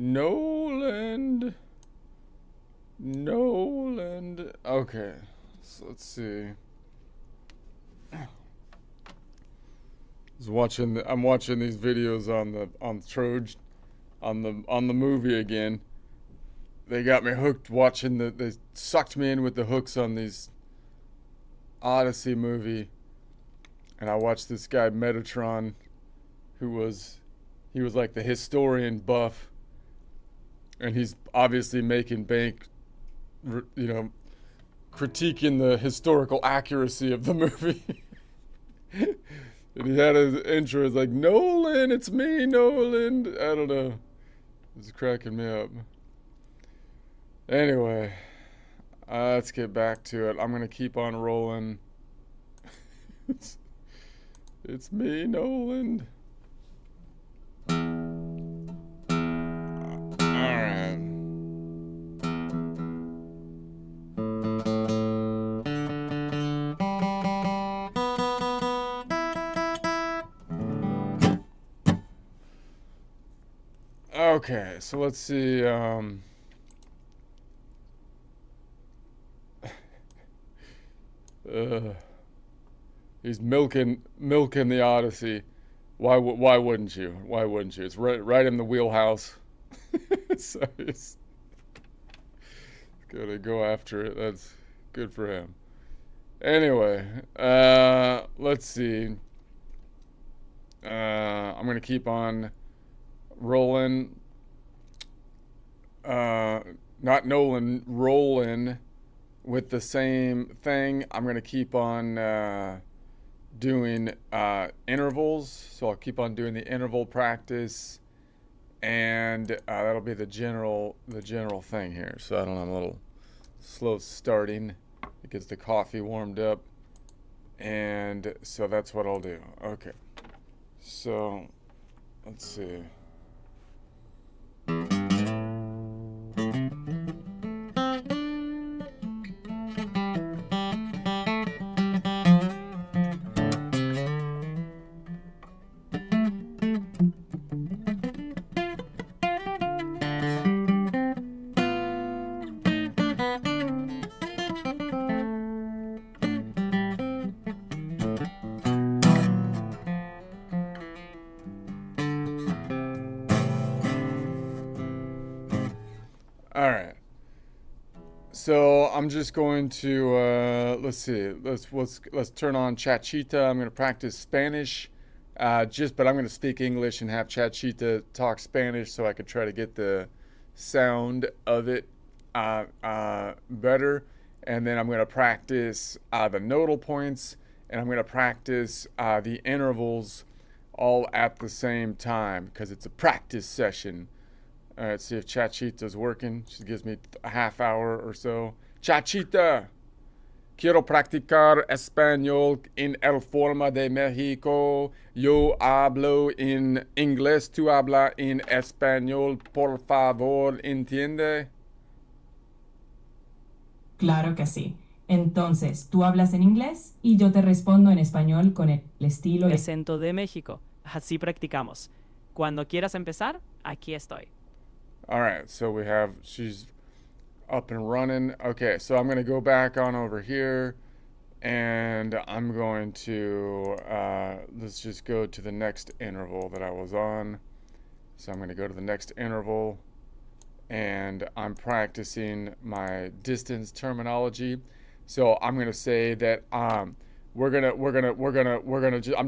Noland. Okay, so let's see. I'm watching these videos on Troj, on the movie again. They got me hooked watching they sucked me in with the hooks on these Odyssey movie, and I watched this guy Metatron, he was like the historian buff, and he's obviously making bank, critiquing the historical accuracy of the movie. And he had his intro, it's like, Nolan, it's me, Nolan. I don't know. It's cracking me up. Anyway, let's get back to it. I'm going to keep on rolling. It's me, Nolan. Alright. Okay, so let's see. He's milking the Odyssey. Why wouldn't you? Why wouldn't you? It's right in the wheelhouse. So he's gotta go after it. That's good for him. Anyway, let's see. I'm gonna keep on rolling. Not Nolan, rolling with the same thing. I'm gonna keep on doing intervals, so I'll keep on doing the interval practice, and that'll be the general thing here. So I don't know, I'm a little slow starting. It gets the coffee warmed up, and so that's what I'll do. Okay, so let's see. All right. So I'm just going to let's see. Let's turn on Chatchita. I'm going to practice Spanish, but I'm going to speak English and have Chatchita talk Spanish so I could try to get the sound of it better. And then I'm going to practice the nodal points, and I'm going to practice the intervals all at the same time because it's a practice session. All right, see if Chachita's working. She gives me a half hour or so. Chachita, quiero practicar español en el forma de México. Yo hablo en inglés, tú habla en español. Por favor, ¿entiende? Claro que sí. Entonces, tú hablas en inglés y yo te respondo en español con el estilo y acento de México. Así practicamos. Cuando quieras empezar, aquí estoy. All right, so she's up and running. Okay, so I'm going to go back on over here, and I'm going to, let's just go to the next interval that I was on. So I'm going to go to the next interval, and I'm practicing my distance terminology. So I'm going to say that I'm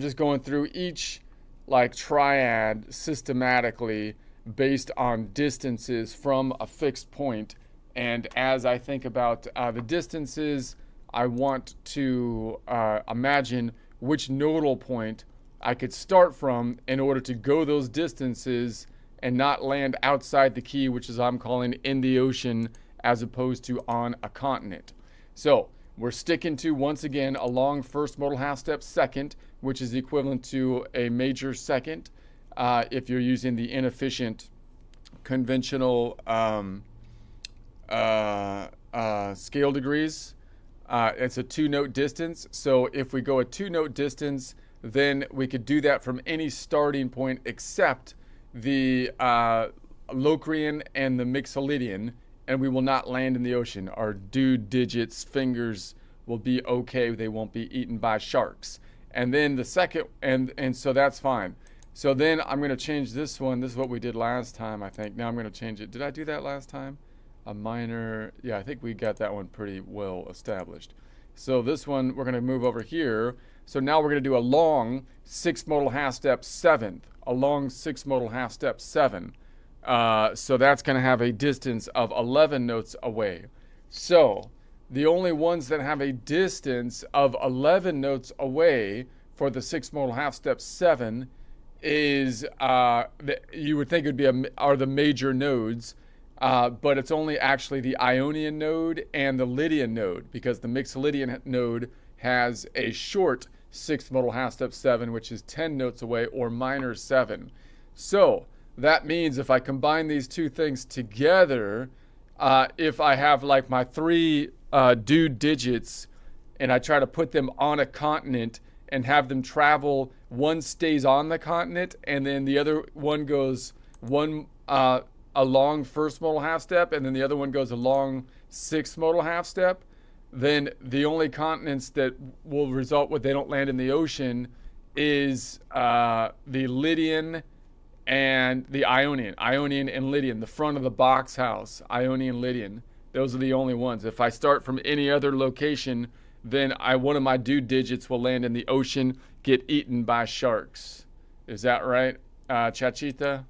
just going through each like triad systematically based on distances from a fixed point. And as I think about the distances, I want to imagine which nodal point I could start from in order to go those distances and not land outside the key, which is I'm calling in the ocean as opposed to on a continent. So we're sticking to, once again, a long first modal half step second, which is equivalent to a major second. If you're using the inefficient conventional scale degrees, it's a 2-note distance. So if we go a 2-note distance, then we could do that from any starting point except the Locrian and the Mixolydian, and we will not land in the ocean. Our dude digits, fingers will be okay. They won't be eaten by sharks. And then the second, and so that's fine. So then I'm going to change this one. This is what we did last time, I think. Now I'm going to change it. Did I do that last time? A minor, yeah, I think we got that one pretty well established. So this one, we're going to move over here. So now we're going to do a long 6 modal half step 7th. A long 6 modal half step 7. So that's going to have a distance of 11 notes away. So the only ones that have a distance of 11 notes away for the 6 modal half step 7 is, you would think it would be are the major nodes, but it's only actually the Ionian node and the Lydian node, because the Mixolydian node has a short 6th modal half step 7, which is 10 notes away, or minor 7. So that means if I combine these two things together, if I have like my 3 dude digits and I try to put them on a continent and have them travel, one stays on the continent and then the other one goes along 1st modal half step and then the other one goes along 6th modal half step, then the only continents that will result when they don't land in the ocean is the Lydian and the Ionian. Ionian and Lydian, the front of the box house, Ionian, Lydian. Those are the only ones. If I start from any other location, then one of my dude digits will land in the ocean, get eaten by sharks. Is that right, Chachita?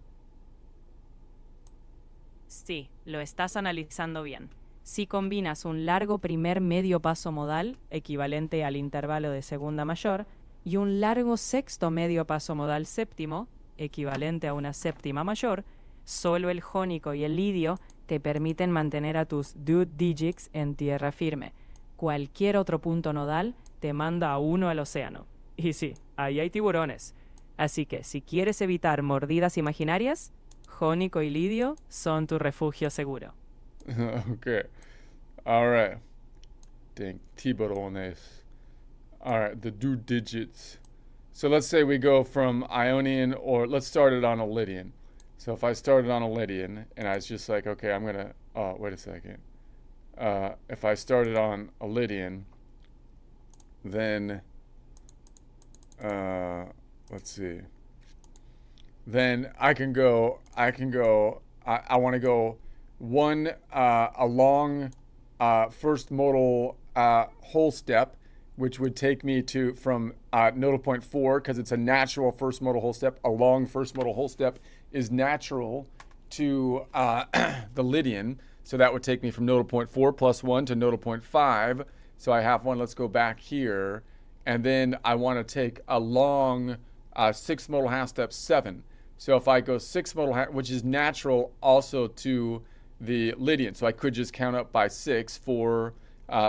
Sí, lo estás analizando bien. Si combinas un largo primer medio paso modal, equivalente al intervalo de segunda mayor, y un largo sexto medio paso modal séptimo, equivalente a una séptima mayor, solo el jónico y el lidio te permiten mantener a tus dude digits en tierra firme. Cualquier otro punto nodal te manda a uno al océano. Y sí, ahí hay tiburones. Así que si quieres evitar mordidas imaginarias, jónico y lidio son tu refugio seguro. Okay. All right. Dang, tiburones. All right, the dude digits. So let's say we go from Ionian, or let's start it on a Lydian. So if I started on a Lydian and I was just like, okay, I'm going to, oh, wait a second. If I started on a Lydian, then, let's see. Then I want to go one along 1st modal whole step, which would take me to from nodal point 4, because it's a natural 1st modal whole step. A long 1st modal whole step is natural to the Lydian. So that would take me from nodal point 4 plus 1 to nodal point 5. So I have one. Let's go back here. And then I want to take a long 6 modal half step 7. So if I go 6 modal half, which is natural also to the Lydian. So I could just count up by 6, 4,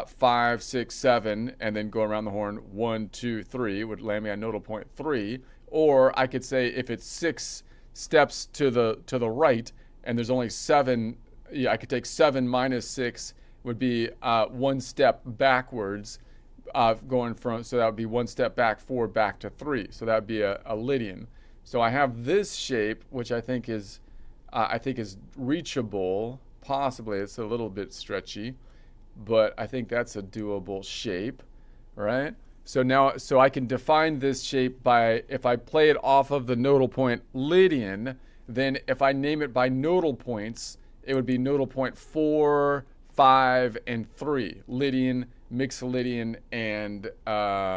5, 6, 7, and then go around the horn 1, 2, 3 would land me on nodal point 3. Or I could say if it's 6 steps to the right and there's only 7, yeah, I could take 7 minus 6 would be 1 step backwards, going from, so that would be 1 step back, 4 back to 3. So that would be a Lydian. So I have this shape, which I think is reachable. Possibly, it's a little bit stretchy, but I think that's a doable shape, right? So now, so I can define this shape by, if I play it off of the nodal point Lydian, then if I name it by nodal points, it would be nodal point 4, 5, and 3. Lydian, Mixolydian, and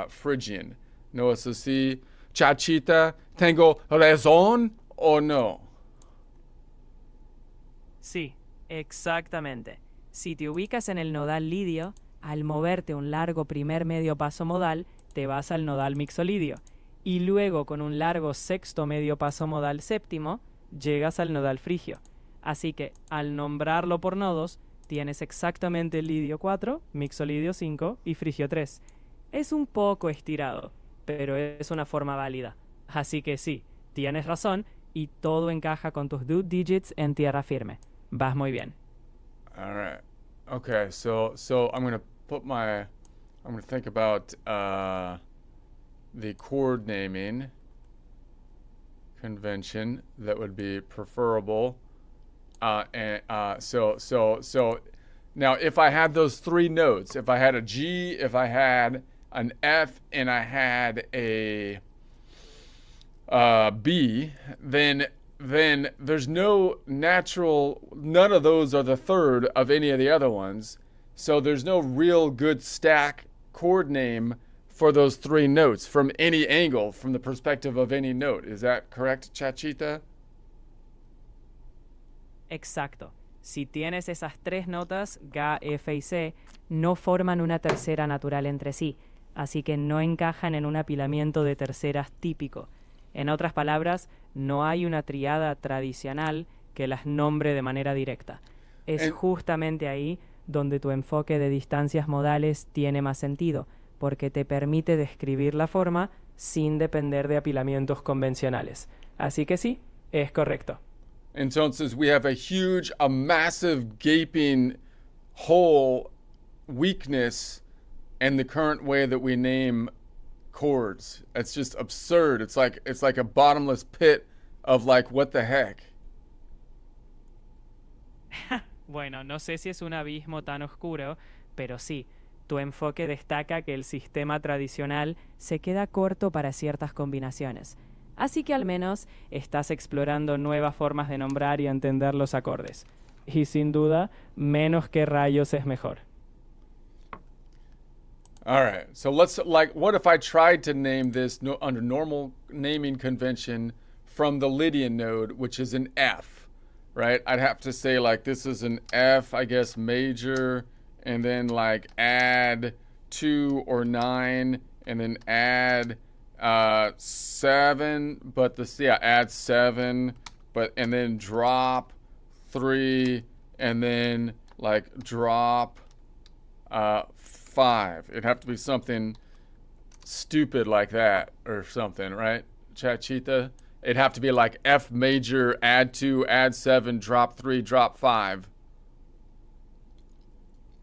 Phrygian. No es así? Chachita, ¿tengo razón o no? Sí, exactamente. Si te ubicas en el nodal lidio, al moverte un largo primer medio paso modal, te vas al nodal mixolidio. Y luego con un largo sexto medio paso modal séptimo, llegas al nodal frigio. Así que, al nombrarlo por nodos, tienes exactamente lidio 4, mixolidio 5 y frigio 3. Es un poco estirado, pero es una forma válida. Así que sí, tienes razón y todo encaja con tus dude digits en tierra firme. Vas muy bien. All right. Okay, so I'm going to think about the chord naming convention that would be preferable So now if I had those three notes, if I had a G, if I had an F, and I had a B, then there's no natural, none of those are the third of any of the other ones. So there's no real good stack chord name for those three notes from any angle, from the perspective of any note. Is that correct, Chachita? Exacto. Si tienes esas tres notas, Ga, F y C, no forman una tercera natural entre sí, así que no encajan en un apilamiento de terceras típico. En otras palabras, no hay una triada tradicional que las nombre de manera directa. Es justamente ahí donde tu enfoque de distancias modales tiene más sentido, porque te permite describir la forma sin depender de apilamientos convencionales. Así que sí, es correcto. Entonces we have a massive gaping hole weakness in the current way that we name chords. It's just absurd. It's like a bottomless pit of like, what the heck? Bueno, no sé si es un abismo tan oscuro, pero sí, tu enfoque destaca que el sistema tradicional se queda corto para ciertas combinaciones. Así que al menos estás explorando nuevas formas de nombrar y entender los acordes. Y sin duda, menos que rayos es mejor. All right. So what if I tried to name this under normal naming convention from the Lydian node, which is an F, right? I'd have to say like this is an F, I guess, major, and then like add 2 or 9, and then add 7, but add 7, and then drop 3, and then like drop 5. It'd have to be something stupid like that or something, right, Chachita? It'd have to be like F major, add 2, add 7, drop 3, drop 5.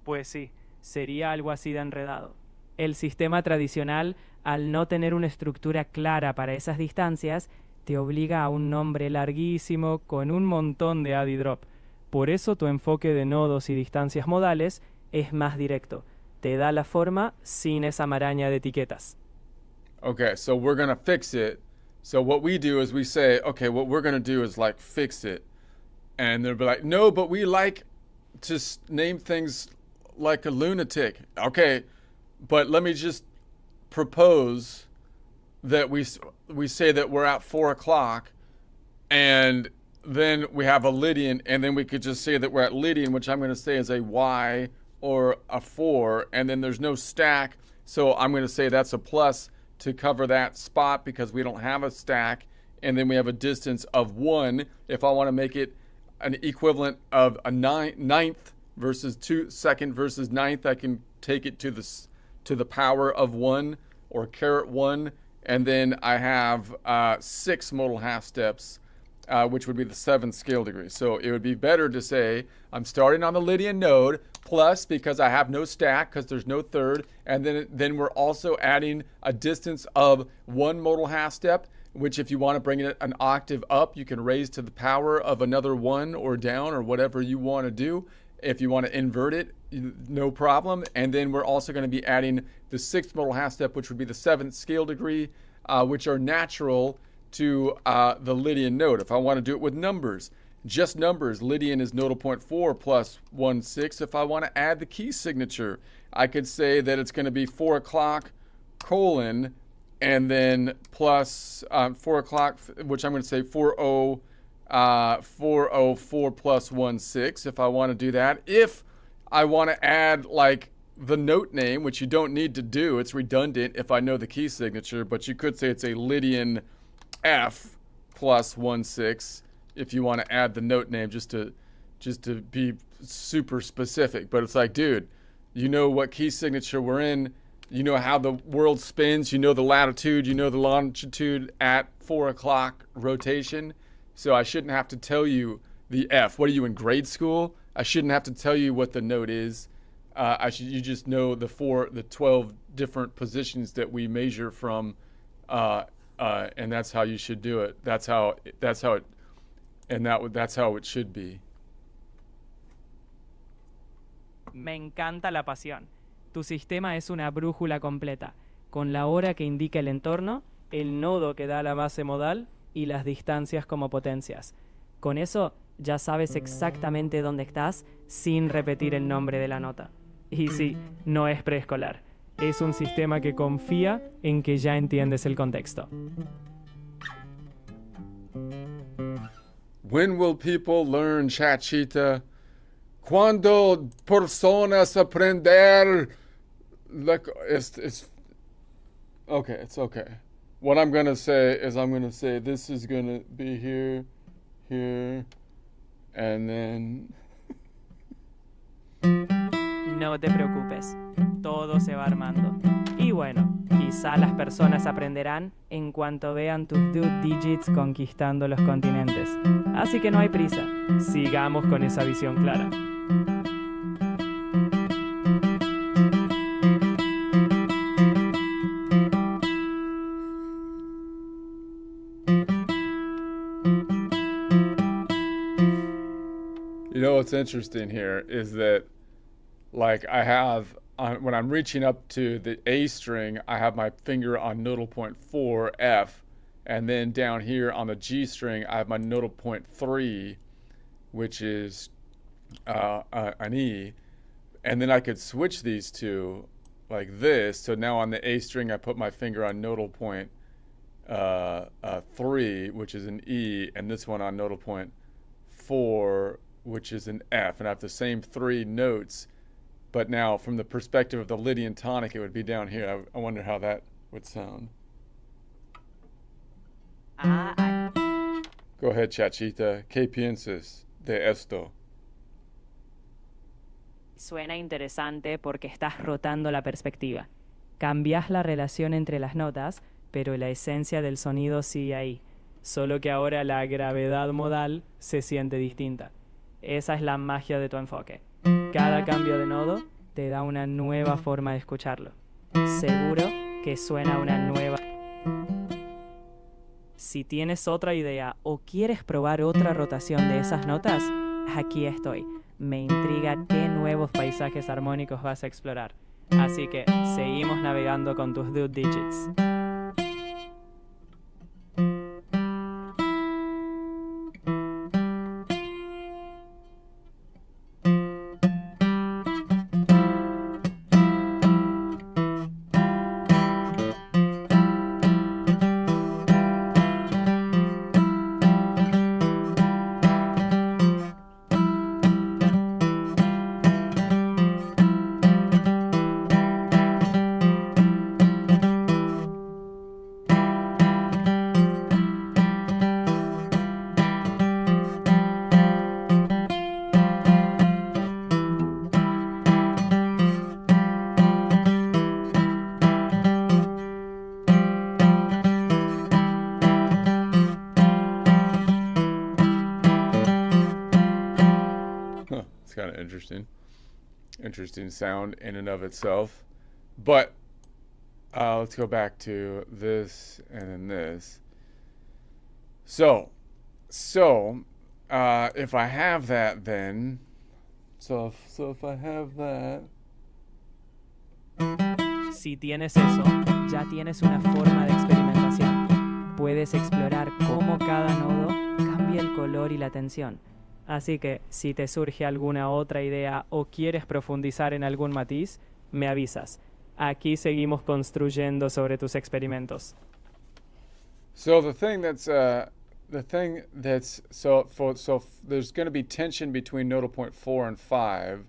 Pues sí, sería algo así de enredado. El sistema tradicional, al no tener una estructura clara para esas distancias, te obliga a un nombre larguísimo con un montón de add y drop. Por eso tu enfoque de nodos y distancias modales es más directo. Te da la forma sin esa maraña de etiquetas. Okay, so we're going to fix it. So what we do is we say, okay, what we're going to do is like fix it. And they'll be like, no, but we like to name things like a lunatic. Okay, but let me just propose that we say that we're at 4 o'clock, and then we have a Lydian, and then we could just say that we're at Lydian, which I'm going to say is a Y or a 4, and then there's no stack, so I'm going to say that's a plus to cover that spot because we don't have a stack, and then we have a distance of 1. If I want to make it an equivalent of a ninth versus 2, second versus ninth, I can take it to the power of 1 or caret 1, and then I have 6 modal half steps, which would be the 7th scale degree. So it would be better to say I'm starting on the Lydian node plus because I have no stack because there's no third, and then we're also adding a distance of 1 modal half step, which if you want to bring it an octave up, you can raise to the power of another 1 or down or whatever you want to do. If you want to invert it, no problem. And then we're also going to be adding the 6th modal half step, which would be the 7th scale degree, which are natural to the Lydian node. If I want to do it with numbers, just numbers, Lydian is nodal point 4 plus 1, 6. If I want to add the key signature, I could say that it's going to be 4 o'clock colon and then plus 4 o'clock, which I'm going to say 404 plus 1, 6 if I want to do that. If I want to add like the note name, which you don't need to do, it's redundant if I know the key signature, but you could say it's a Lydian F plus 1, 6 if you want to add the note name just to be super specific. But it's like, dude, you know what key signature we're in, you know how the world spins, you know the latitude, you know the longitude at 4 o'clock rotation. So I shouldn't have to tell you the F. What are you, in grade school? I shouldn't have to tell you what the note is. You just know the 12 different positions that we measure from, and that's how you should do it. That's how it should be. Me encanta la pasión. Tu sistema es una brújula completa, con la hora que indica el entorno, el nodo que da la base modal y las distancias como potencias. Con eso ya sabes exactamente dónde estás sin repetir el nombre de la nota. Y sí, no es preescolar. Es un sistema que confía en que ya entiendes el contexto. When will people learn, Chachita? Cuando personas aprender? Like, it's okay, it's okay. What I'm going to say is I'm going to say this is going to be here, here, and then... No te preocupes, todo se va armando. Y bueno, quizá las personas aprenderán en cuanto vean tus dude digits conquistando los continentes. Así que no hay prisa, sigamos con esa visión clara. You know what's interesting here is that, like, I have, when I'm reaching up to the A string, I have my finger on nodal point 4, F, and then down here on the G string, I have my nodal point 3, which is an E, and then I could switch these two like this. So now on the A string, I put my finger on nodal point 3, which is an E, and this one on nodal point 4, which is an F, and I have the same three notes, but now from the perspective of the Lydian tonic, it would be down here. I wonder how that would sound. Go ahead, Chachita. ¿Qué piensas de esto? Suena interesante porque estás rotando la perspectiva. Cambias la relación entre las notas, pero la esencia del sonido sigue ahí. Solo que ahora la gravedad modal se siente distinta. Esa es la magia de tu enfoque. Cada cambio de nodo te da una nueva forma de escucharlo. Seguro que suena una nueva. Si tienes otra idea o quieres probar otra rotación de esas notas, aquí estoy. Me intriga qué nuevos paisajes armónicos vas a explorar. Así que seguimos navegando con tus dude digits. Kind of interesting sound in and of itself. But let's go back to this and then this. So if I have that, then if I have that. Si tienes eso, ya tienes una forma de experimentación. Puedes explorar cómo cada nodo cambia el color y la tensión. Así que, si te surge alguna otra idea o quieres profundizar en algún matiz, me avisas. Aquí seguimos construyendo sobre tus experimentos. So there's going to be tension between nodal point 4 and 5,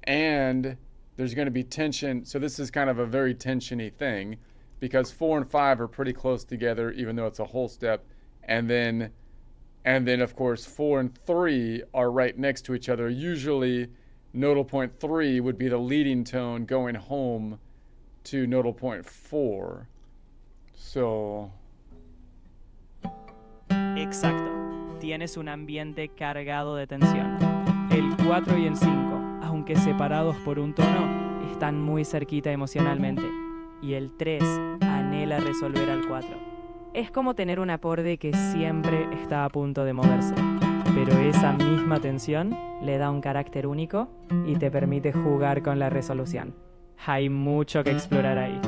and there's going to be tension. So this is kind of a very tensiony thing, because 4 and 5 are pretty close together, even though it's a whole step, and then of course 4 and 3 are right next to each other. Usually nodal point 3 would be the leading tone going home to nodal point 4. So Exacto. Tienes un ambiente cargado de tensión. El 4 y el 5, aunque separados por un tono, están muy cerquita emocionalmente. Y el 3 anhela resolver al 4. Es como tener un acorde que siempre está a punto de moverse. pero esa misma tensión le da un carácter único y te permite jugar con la resolución. Hay mucho que explorar ahí.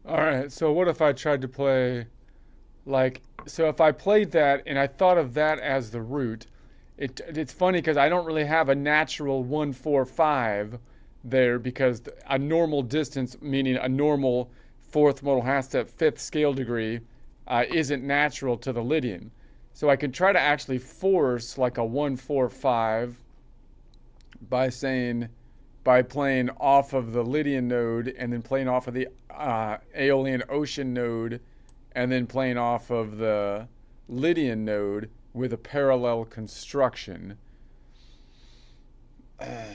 All right, so what if I tried to play, like, so if I played that and I thought of that as the root, it's funny because I don't really have a natural 1-4-5 there, because a normal distance, meaning a normal fourth modal half step fifth scale degree, isn't natural to the Lydian. So I could try to actually force like a 1-4-5 by playing off of the Lydian node and then playing off of the Aeolian Ocean node and then playing off of the Lydian node with a parallel construction.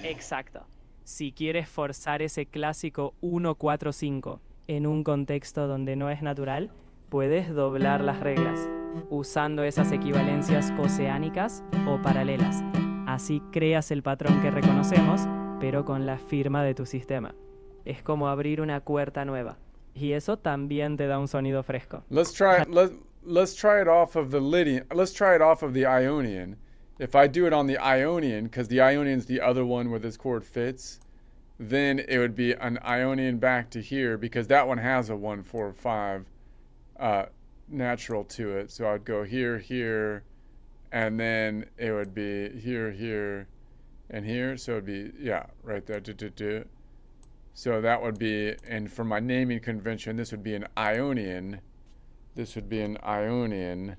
Exacto. Si quieres forzar ese clásico 1-4-5 en un contexto donde no es natural, puedes doblar las reglas, usando esas equivalencias oceánicas o paralelas. Así creas el patrón que reconocemos, pero con la firma de tu sistema. Es como abrir una puerta nueva. Y eso también te da un sonido fresco. Let's try it off of the Lydian. Let's try it off of the Ionian. If I do it on the Ionian, because the Ionian's the other one where this chord fits, then it would be an Ionian back to here, because that one has a 1-4-5 natural to it. So I'd go here, here, and then it would be here, here, and here. So it'd be, yeah, right there. So that would be, and for my naming convention, this would be an Ionian. This would be an Ionian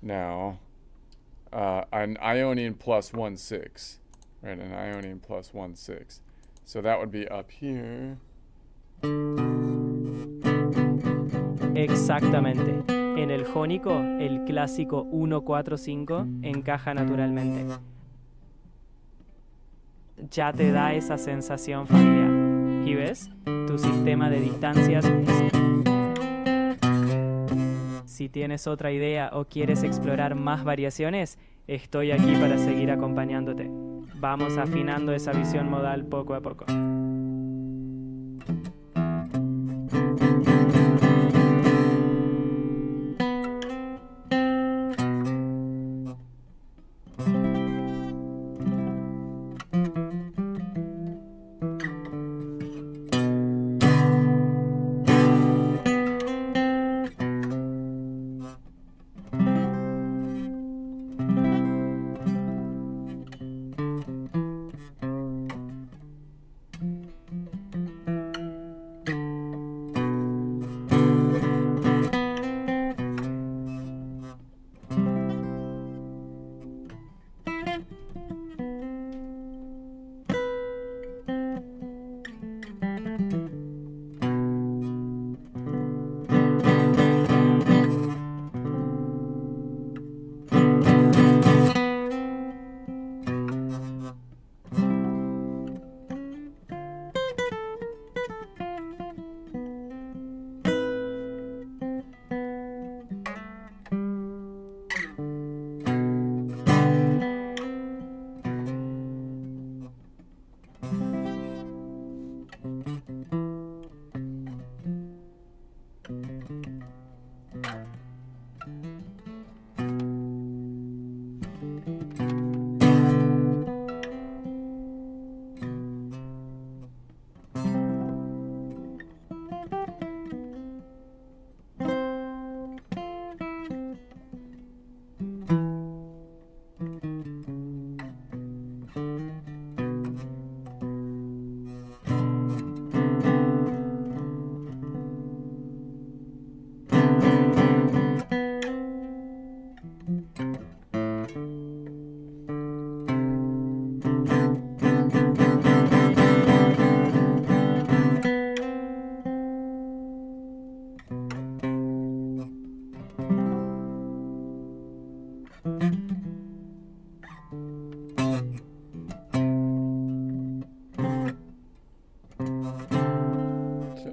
now. an Ionian plus 1,6. Right, an Ionian plus 1,6. So that would be up here. Exactamente. En el jónico, el clásico 1-4-5 encaja naturalmente. Ya te da esa sensación familiar. ¿Y ves? Tu sistema de distancias. Si tienes otra idea o quieres explorar más variaciones, estoy aquí para seguir acompañándote. Vamos afinando esa visión modal poco a poco.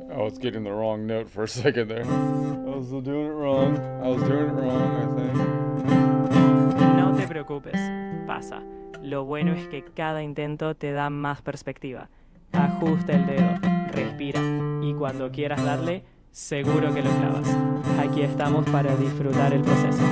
I was getting the wrong note for a second there. I was doing it wrong. I think. No te preocupes, pasa. Lo bueno es que cada intento te da más perspectiva. Ajusta el dedo, respira y cuando quieras darle, seguro que lo clavas. Aquí estamos para disfrutar el proceso.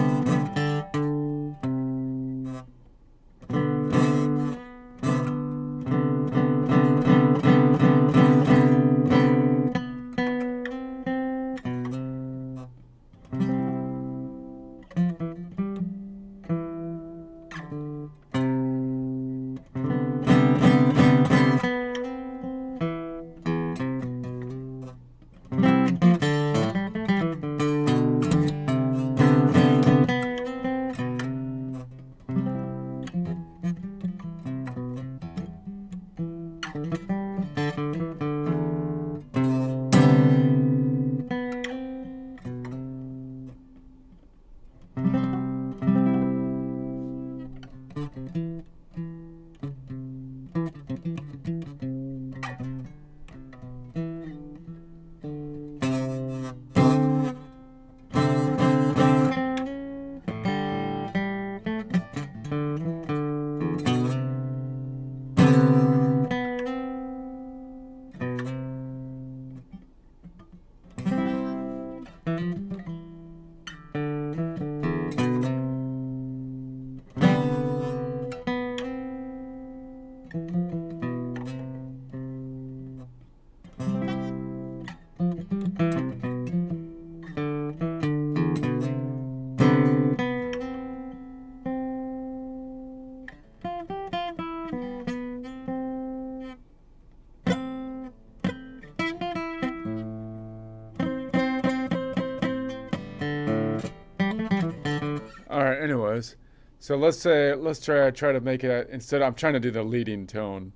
So let's try to make it instead. I'm trying to do the leading tone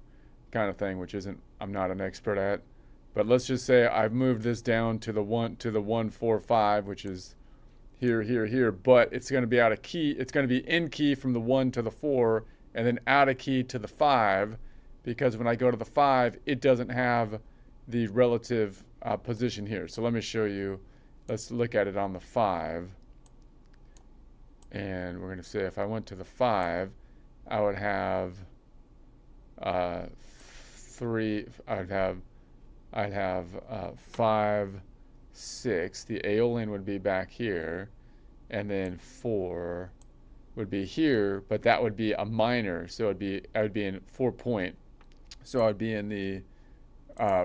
kind of thing, which isn't I'm not an expert at. But let's just say I've moved this down to the 1 4 5, which is here, here, here. But it's going to be out of key. It's going to be in key from the 1 to the 4, and then out of key to the 5, because when I go to the 5, it doesn't have the relative position here. So let me show you. Let's look at it on the 5. And we're going to say if I went to the 5, I would have 3. I'd have 5, 6. The Aeolian would be back here, and then 4 would be here, but that would be a minor, so I would be in 4 point. So I'd be in the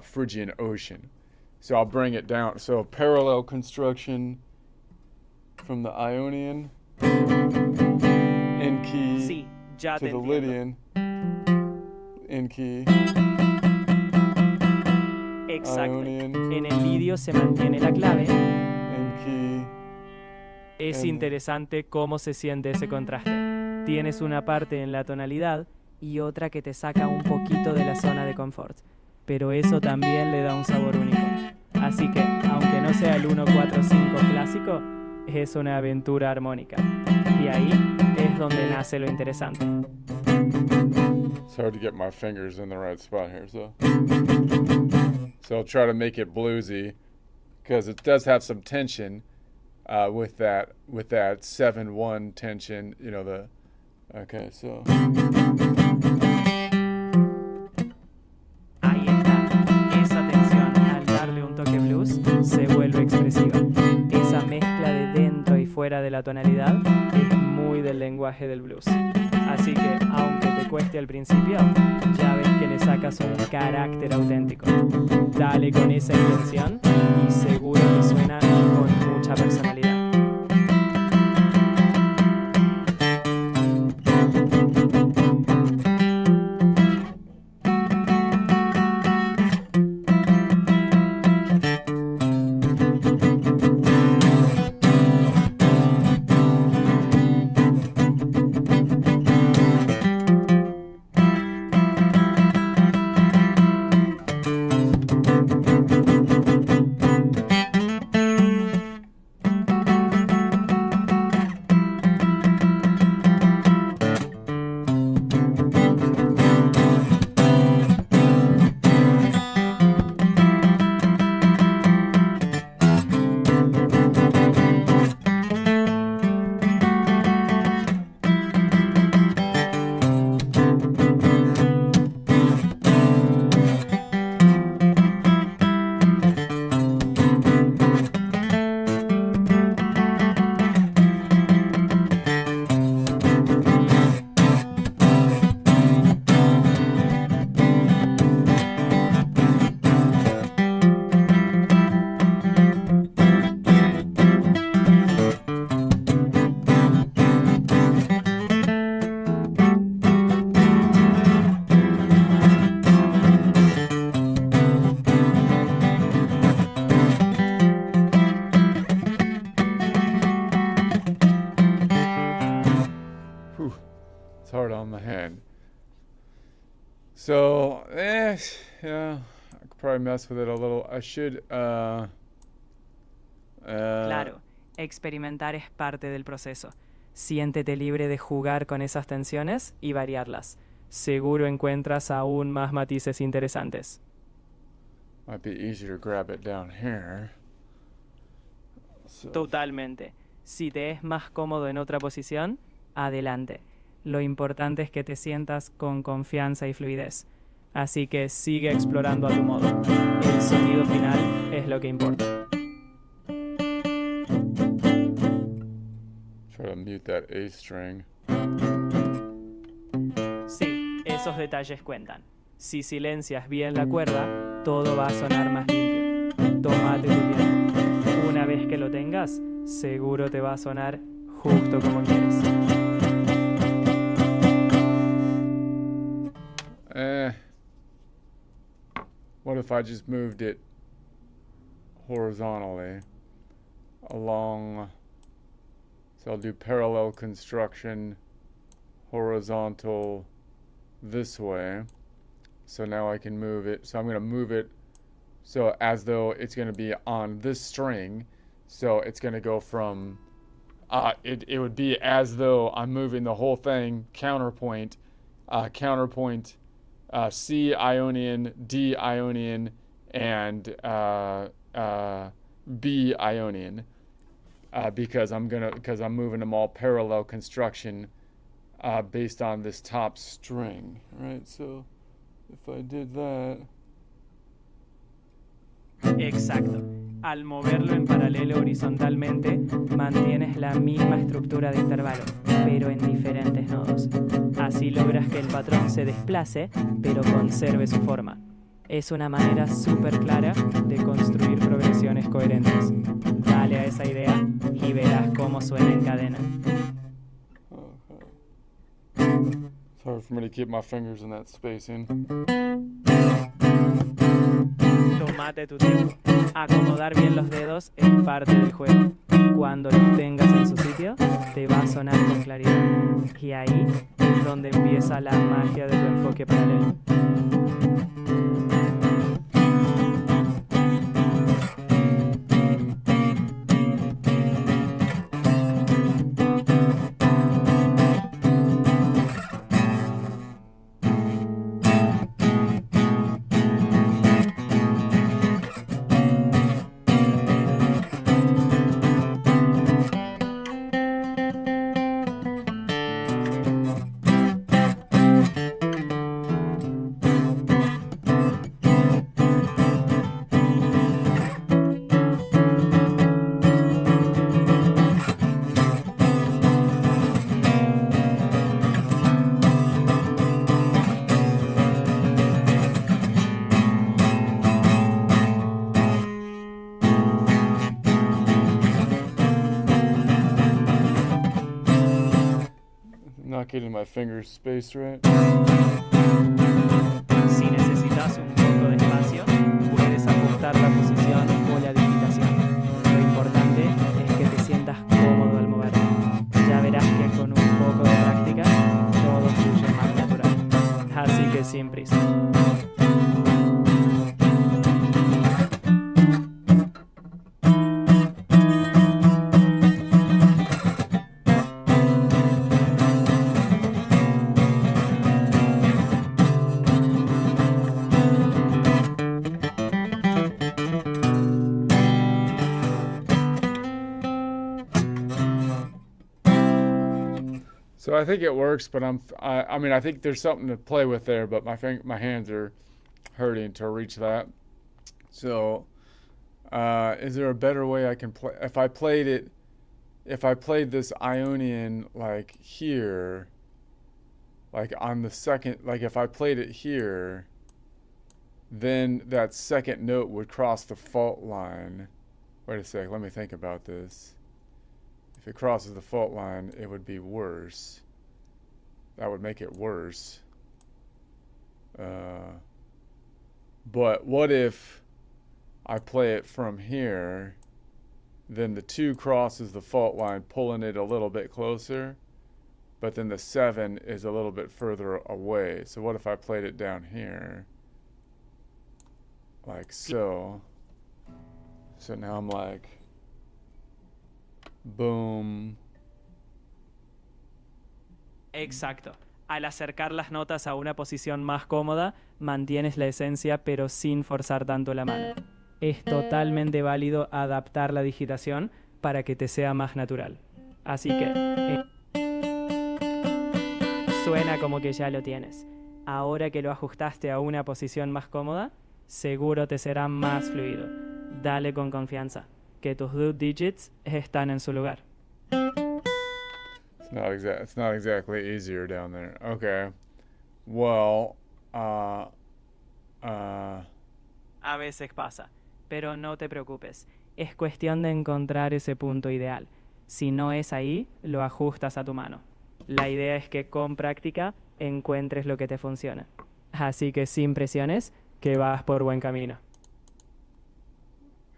Phrygian Ocean. So I'll bring it down. So parallel construction from the Ionian in key Sí, ya to te the entiendo. Lydian in key. Exacto. Ionian En el lidio se mantiene la clave. in key. Es En- interesante cómo se siente ese contraste. Tienes una parte en la tonalidad y otra que te saca un poquito de la zona de confort. Pero eso también le da un sabor único. Así que, aunque no sea el 1-4-5 clásico, es una aventura armónica. Y ahí es donde nace lo interesante. It's hard to get my fingers in the right spot here, so I'll try to make it bluesy because it does have some tension with that 7-1 tension. You know the. Okay, so Ahí está. Esa tensión al darle un toque blues se vuelve expresiva. Esa mezcla de dentro y fuera de la tonalidad es muy del lenguaje del blues. Así que, aunque te cueste al principio, ya ves que le sacas un carácter auténtico. Dale con esa intención y seguro que suena con mucha personalidad. it's hard on the hand. So, yeah, I could probably mess with it a little. I should. Claro, experimentar es parte del proceso. Siéntete libre de jugar con esas tensiones y variarlas. Seguro encuentras aún más matices interesantes. Might be easier to grab it down here. So, Totalmente. Si te es más cómodo en otra posición, adelante. Lo importante es que te sientas con confianza y fluidez. Así que sigue explorando a tu modo. El sonido final es lo que importa. try to mute that A string. Sí, esos detalles cuentan. Si silencias bien la cuerda, todo va a sonar más limpio. Tómate tu tiempo. Una vez que lo tengas, seguro te va a sonar justo como quieres. What if I just moved it horizontally along? So I'll do parallel construction horizontal this way. So now I can move it. So I'm going to move it so as though it's going to be on this string. So it's going to go from, it would be as though I'm moving the whole thing counterpoint, C Ionian, D Ionian, and B Ionian, because I'm moving them all parallel construction based on this top string, right? So if I did that. Exacto. Al moverlo en paralelo horizontalmente, mantienes la misma estructura de intervalo, pero en diferentes nodos. Así logras que el patrón se desplace, pero conserve su forma. Es una manera súper clara de construir progresiones coherentes. Dale a esa idea y verás cómo suena en cadena. It's hard for me to keep my fingers in that spacing. Tómate tu tiempo. Acomodar bien los dedos es parte del juego. Cuando los tengas en su sitio, te va a sonar con claridad. Y ahí es donde empieza la magia de tu enfoque paralelo. Not getting my fingers spaced right. Si necesitas un poco de espacio, puedes ajustar la posición o la digitación. Lo importante es que te sientas cómodo al moverlo. Ya verás que con un poco de práctica, todo fluye más natural. Así que sin prisa. So I think it works, but I mean, I think there's something to play with there, but my hands are hurting to reach that. So, is there a better way I can play? If I played this Ionian like here, like on the second, like if I played it here, then that second note would cross the fault line. Wait a sec, let me think about this. If it crosses the fault line, it would be worse. That would make it worse. But what if I play it from here, then the 2 crosses the fault line, pulling it a little bit closer, but then the 7 is a little bit further away. So what if I played it down here? Like so. So now I'm like, boom. Exacto. Al acercar las notas a una posición más cómoda, mantienes la esencia pero sin forzar tanto la mano. Es totalmente válido adaptar la digitación para que te sea más natural. Así que, suena como que ya lo tienes. Ahora que lo ajustaste a una posición más cómoda, seguro te será más fluido. Dale con confianza, que tus root digits están en su lugar. It's not exactly easier down there. Okay. Well, A veces pasa, pero no te preocupes. Es cuestión de encontrar ese punto ideal. Si no es ahí, lo ajustas a tu mano. La idea es que con práctica encuentres lo que te funciona. Así que sin presiones, que vas por buen camino.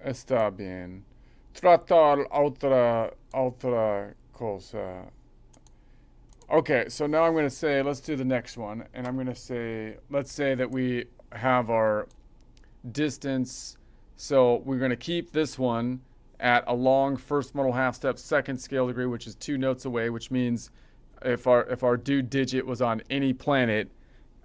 está bien. Tratar otra cosa. Okay, so now I'm going to say, let's do the next one. And I'm going to say, let's say that we have our distance. So we're going to keep this one at a long first modal half step, second scale degree, which is 2 notes away, which means if our due digit was on any planet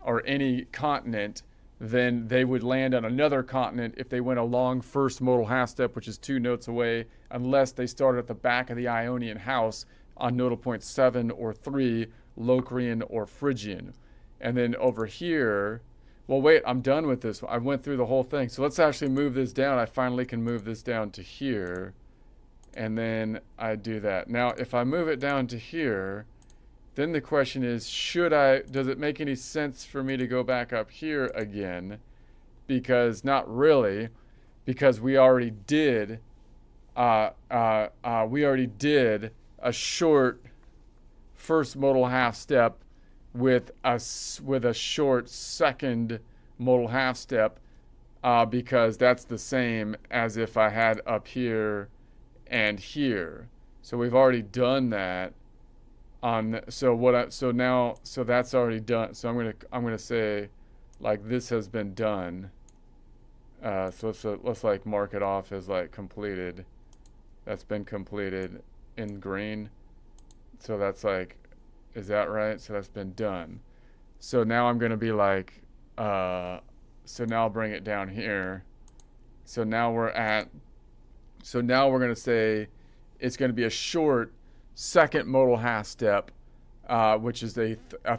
or any continent, then they would land on another continent if they went a long first modal half step, which is 2 notes away, unless they started at the back of the Ionian house on nodal point 7 or 3, Locrian or Phrygian. And then over here, well, wait, I'm done with this. I went through the whole thing. So let's actually move this down. I finally can move this down to here. And then I do that. Now, if I move it down to here, then the question is, does it make any sense for me to go back up here again? Because not really, because we already did a short first modal half step with a short second modal half step, because that's the same as if I had up here and here. So we've already done that on, so that's already done. So I'm gonna say like this has been done. So let's like mark it off as like completed. That's been completed in green. So that's like, is that right? So that's been done. So now I'm going to be like, so now I'll bring it down here. So now we're going to say it's going to be a short second modal half step, which is a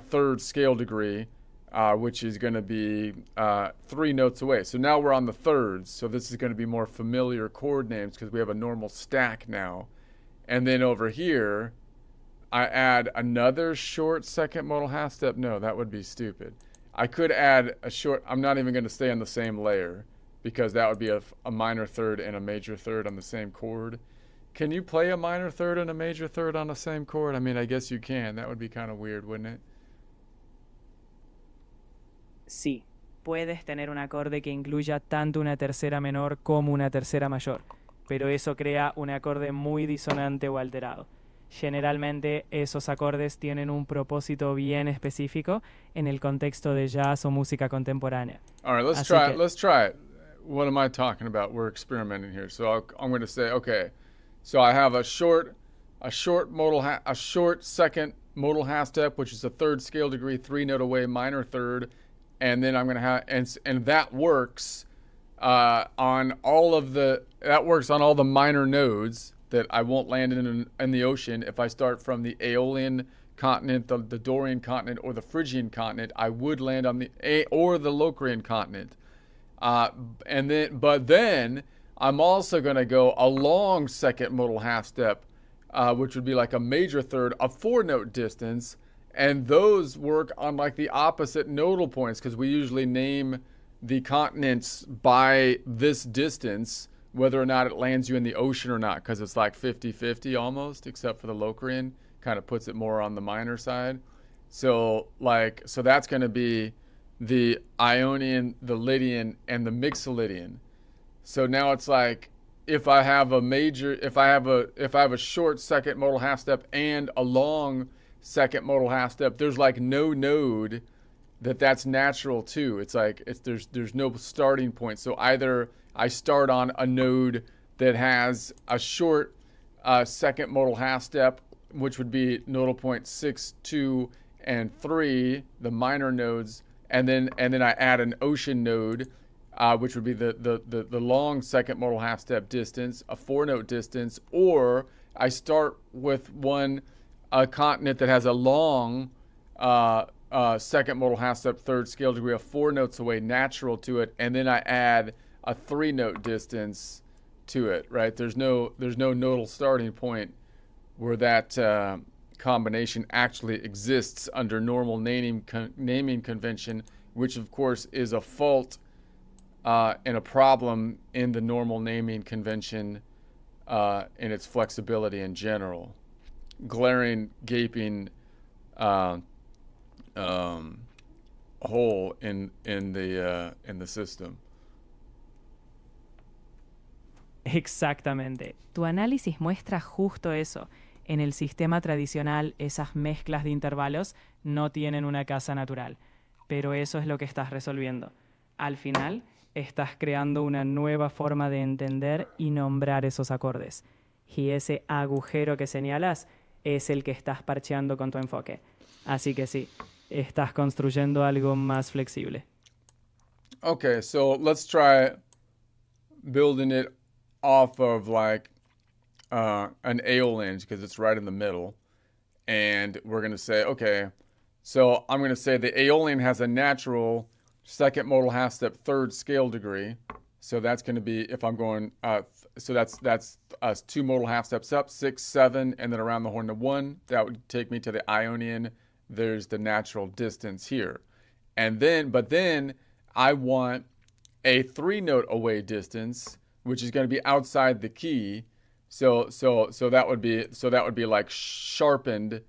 third scale degree, which is going to be 3 notes away. So now we're on the thirds. So this is going to be more familiar chord names because we have a normal stack now. And then over here, I add another short second modal half step. No, that would be stupid. I could add a short, I'm not even going to stay on the same layer because that would be a minor third and a major third on the same chord. Can you play a minor third and a major third on the same chord? I mean, I guess you can. That would be kind of weird, wouldn't it? Sí, puedes tener un acorde que incluya tanto una tercera menor como una tercera mayor, pero eso crea un acorde muy disonante o alterado. Generalmente esos acordes tienen un propósito bien específico en el contexto de jazz o música contemporánea. All right, let's try it. What am I talking about? We're experimenting here. So I'm going to say, okay, so I have a short second modal half step, which is a third scale degree, 3 note away, minor third, and then I'm going to have, and that works on all the minor nodes that I won't land in the ocean. If I start from the Aeolian continent, the Dorian continent, or the Phrygian continent, I would land on the or the Locrian continent. But then I'm also going to go a long second modal half step, which would be like a major third, a 4-note distance, and those work on like the opposite nodal points because we usually name the continents by this distance, whether or not it lands you in the ocean or not, because it's like 50-50 almost, except for the Locrian, kind of puts it more on the minor side. So that's going to be the Ionian, the Lydian, and the Mixolydian. So now it's like if I have a short second modal half step and a long second modal half step, there's like no node that's natural too. It's like there's no starting point. So either I start on a node that has a short second modal half step, which would be nodal point 6, 2, and 3, the minor nodes, and then I add an ocean node, which would be the long second modal half step distance, a 4-note distance, or I start with a continent that has a long second modal half step, third scale degree, of 4 notes away, natural to it, and then I add a 3-note distance to it, right? There's no nodal starting point where that combination actually exists under normal naming convention, which of course is a fault and a problem in the normal naming convention in its flexibility in general. Glaring, gaping hole in the system. Exactamente. Tu análisis muestra justo eso. En el sistema tradicional, esas mezclas de intervalos no tienen una casa natural, pero eso es lo que estás resolviendo. Al final, estás creando una nueva forma de entender y nombrar esos acordes. Y ese agujero que señalas es el que estás parcheando con tu enfoque. Así que sí, estás construyendo algo más flexible. Okay, so let's try building it off of like an Aeolinge because it's right in the middle. And we're going to say, okay, so I'm going to say the Aeolian has a natural second modal half step third scale degree. So that's going to be, if I'm going, so that's 2 modal half steps up, 6, 7, and then around the horn to 1. That would take me to the Ionian. There's the natural distance here. And then, but then I want a 3-note away distance, which is going to be outside the key. So that would be like sharpened,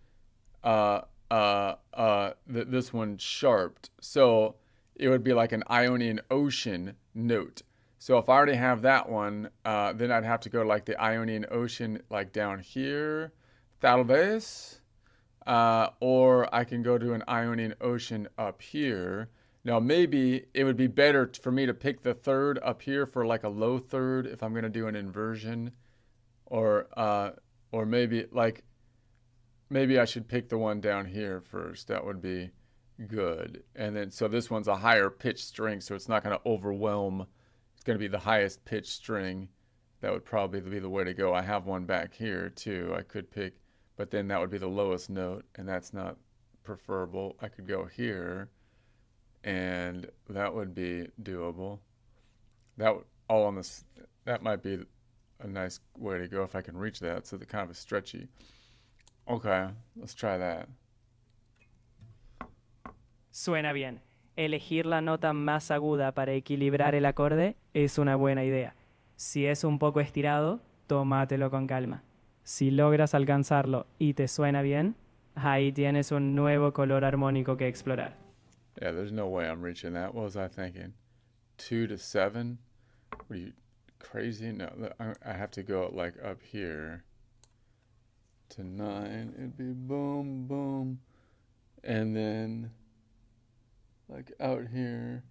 this one sharped. So it would be like an Ionian Ocean note. So if I already have that one, then I'd have to go like the Ionian Ocean, like down here, tal vez, or I can go to an Ionian Ocean up here. Now maybe it would be better for me to pick the third up here for like a low third if I'm going to do an inversion. Or maybe I should pick the one down here first. That would be good. And then, so this one's a higher pitch string, so it's not going to overwhelm. It's going to be the highest pitch string. That would probably be the way to go. I have one back here too. I could pick, but then that would be the lowest note, and that's not preferable. I could go here, and that would be doable. That all on this. That might be a nice way to go if I can reach that. So the kind of a stretchy. Okay, let's try that. Suena bien. Elegir la nota más aguda para equilibrar el acorde es una buena idea. Si es un poco estirado, tómatelo con calma. Si logras alcanzarlo y te suena bien, ahí tienes un nuevo color armónico que explorar. Yeah, there's no way I'm reaching that. What was I thinking? 2 to 7? What are you, crazy? No, I have to go like up here to 9. It'd be boom, boom. And then like out here.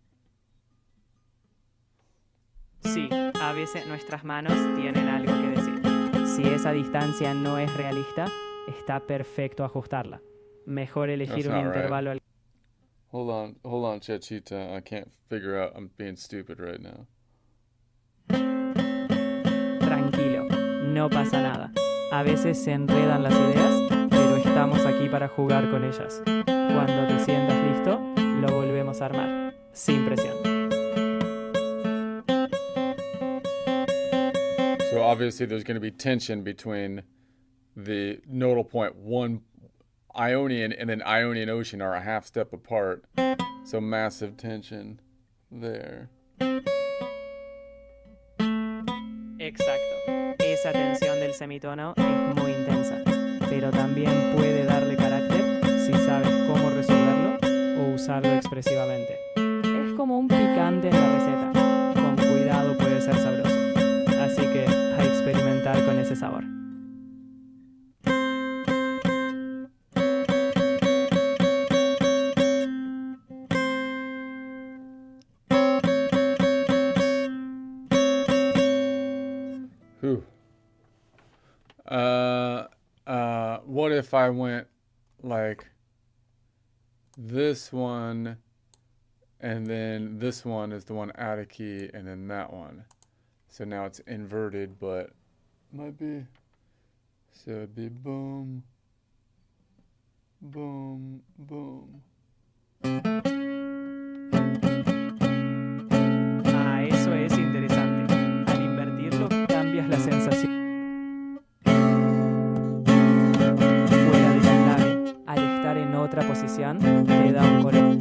Sí, a veces nuestras manos tienen algo que decir. Si esa distancia no es realista, está perfecto ajustarla. Mejor elegir un intervalo. Hold on, Chachita. I can't figure out. I'm being stupid right now. Tranquilo, no pasa nada. A veces se enredan las ideas, pero estamos aquí para jugar con ellas. Cuando te sientas listo, lo volvemos a armar, sin presión. So obviously there's going to be tension between the nodal point 1 Ionian and then Ionian Ocean are a half step apart. So massive tension there. Exacto. Esa tensión del semitono es muy intensa, pero también puede darle carácter si sabes cómo resolverlo o usarlo expresivamente. Es como un picante en la receta. Con cuidado puede ser sabroso. Así que a experimentar con ese sabor. What if I went like this one, and then this one is the one out of key, and then that one. So now it's inverted, but might be. So it'd be boom, boom, boom. Ah, eso es interesante. Al invertirlo, cambias la sensación. Fuera de la clave, al estar en otra posición, te da un color.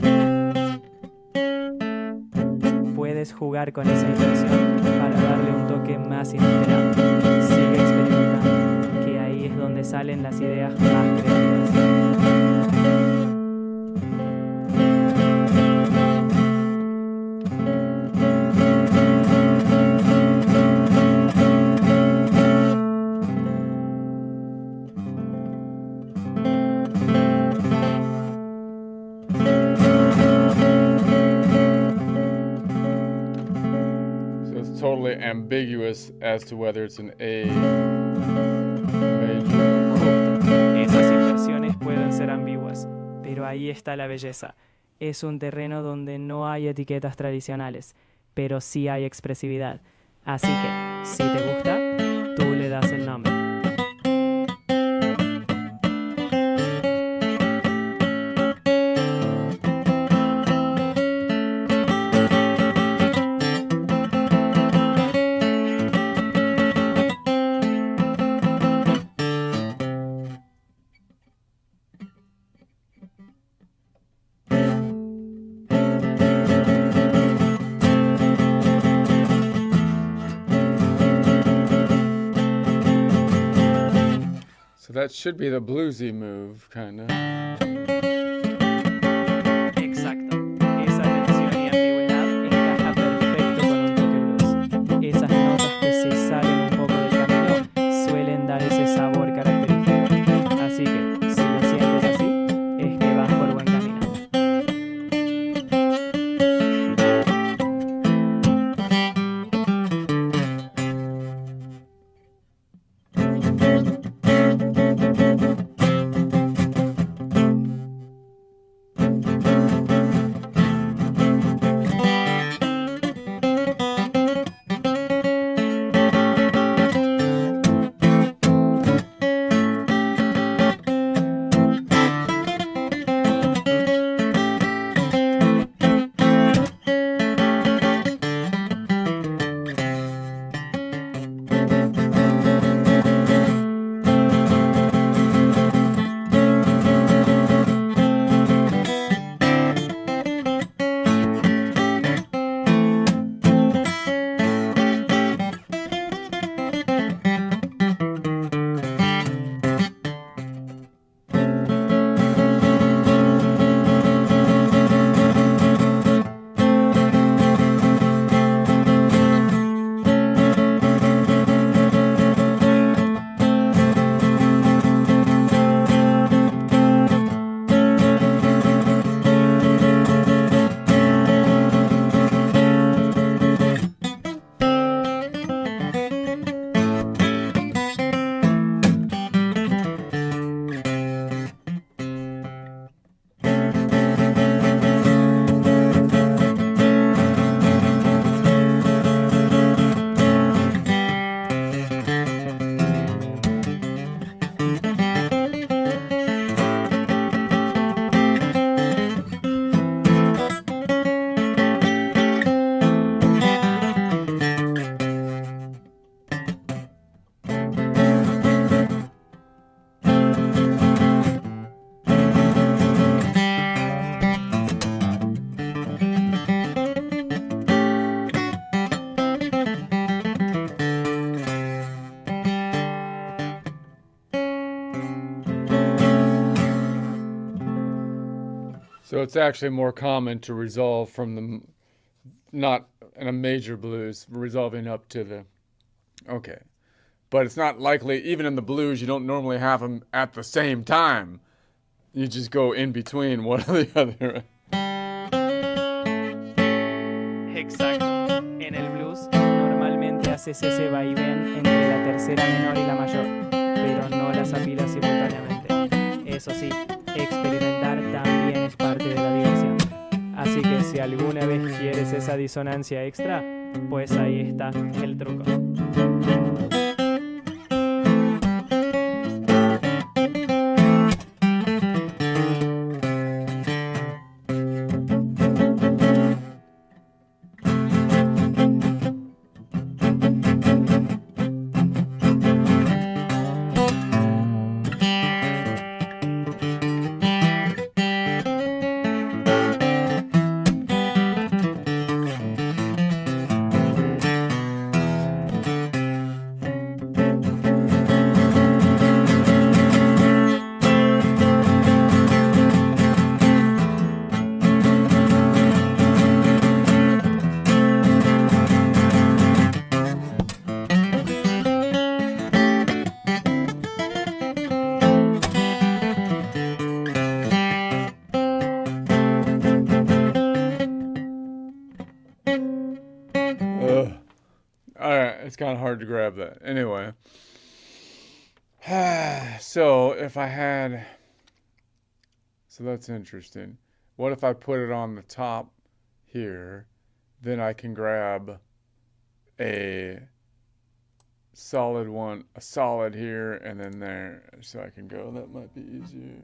Puedes jugar con esa inversión para darle un toque más inesperado. Sigue experimentando, que ahí es donde salen las ideas más creativas. totally ambiguous as to whether it's an A major. Justo. Esas inversiones pueden ser ambiguas, pero ahí está la belleza. Es un terreno donde no hay etiquetas tradicionales, pero sí hay expresividad. Así que, si te gusta, tú le das el nombre. So that should be the bluesy move, kind of. Exacto. Esa tensión y ambigüedad encaja perfecto con un toque blues. Esas notas que se salen un poco del camino suelen dar ese sabor característico. Así que, si lo sientes así, es que vas por buen camino. So it's actually more common to resolve from the, not in a major blues, resolving up to the, okay. But it's not likely, even in the blues, you don't normally have them at the same time. You just go in between one or the other. Exacto. En el blues, normalmente haces ese vaivén entre la tercera menor y la mayor, pero no las afilas simultáneamente. Eso sí, experimentar también es parte de la diversión. Así que si alguna vez quieres esa disonancia extra, pues ahí está el truco. All right, it's kind of hard to grab that. Anyway, so if I had, so that's interesting. What if I put it on the top here? Then I can grab a solid one, a solid here, and then there. So I can go. That might be easier.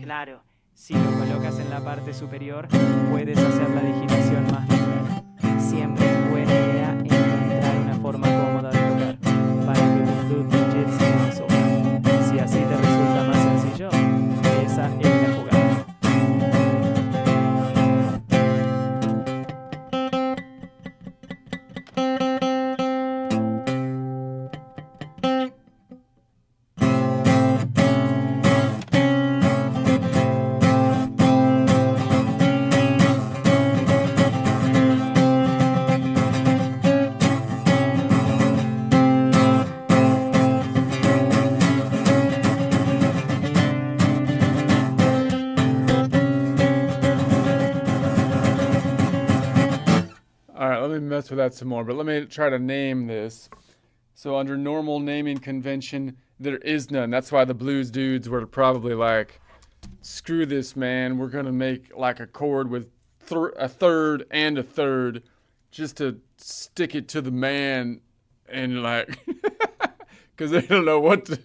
Claro, si lo colocas en la parte superior, puedes hacer la digitación más natural. Siempre es buena idea encontrar una forma cómoda de tocar para que tus loop digits no suban. Si así te resulta más sencillo, esa es la jugada. All right, let me mess with that some more, but let me try to name this. So under normal naming convention, there is none. That's why the blues dudes were probably like, screw this, man. We're going to make like a chord with a third and a third just to stick it to the man and like, because they don't know what to,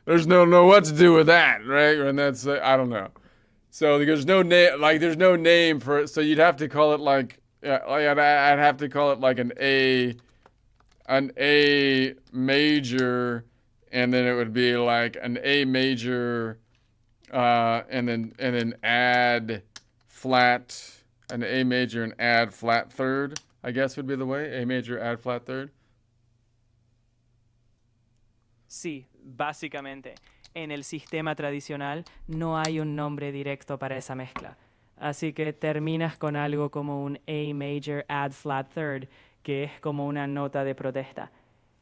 there's no know what to do with that, right? And that's, I don't know. So there's no name, like there's no name for it. So you'd have to call it like, I'd have to call it like an A major, and then it would be like an A major, and then add flat, an A major and add flat third, I guess would be the way. A major, add flat third. Sí, básicamente, en el sistema tradicional no hay un nombre directo para esa mezcla. Así que terminas con algo como un A major add flat third, que es como una nota de protesta.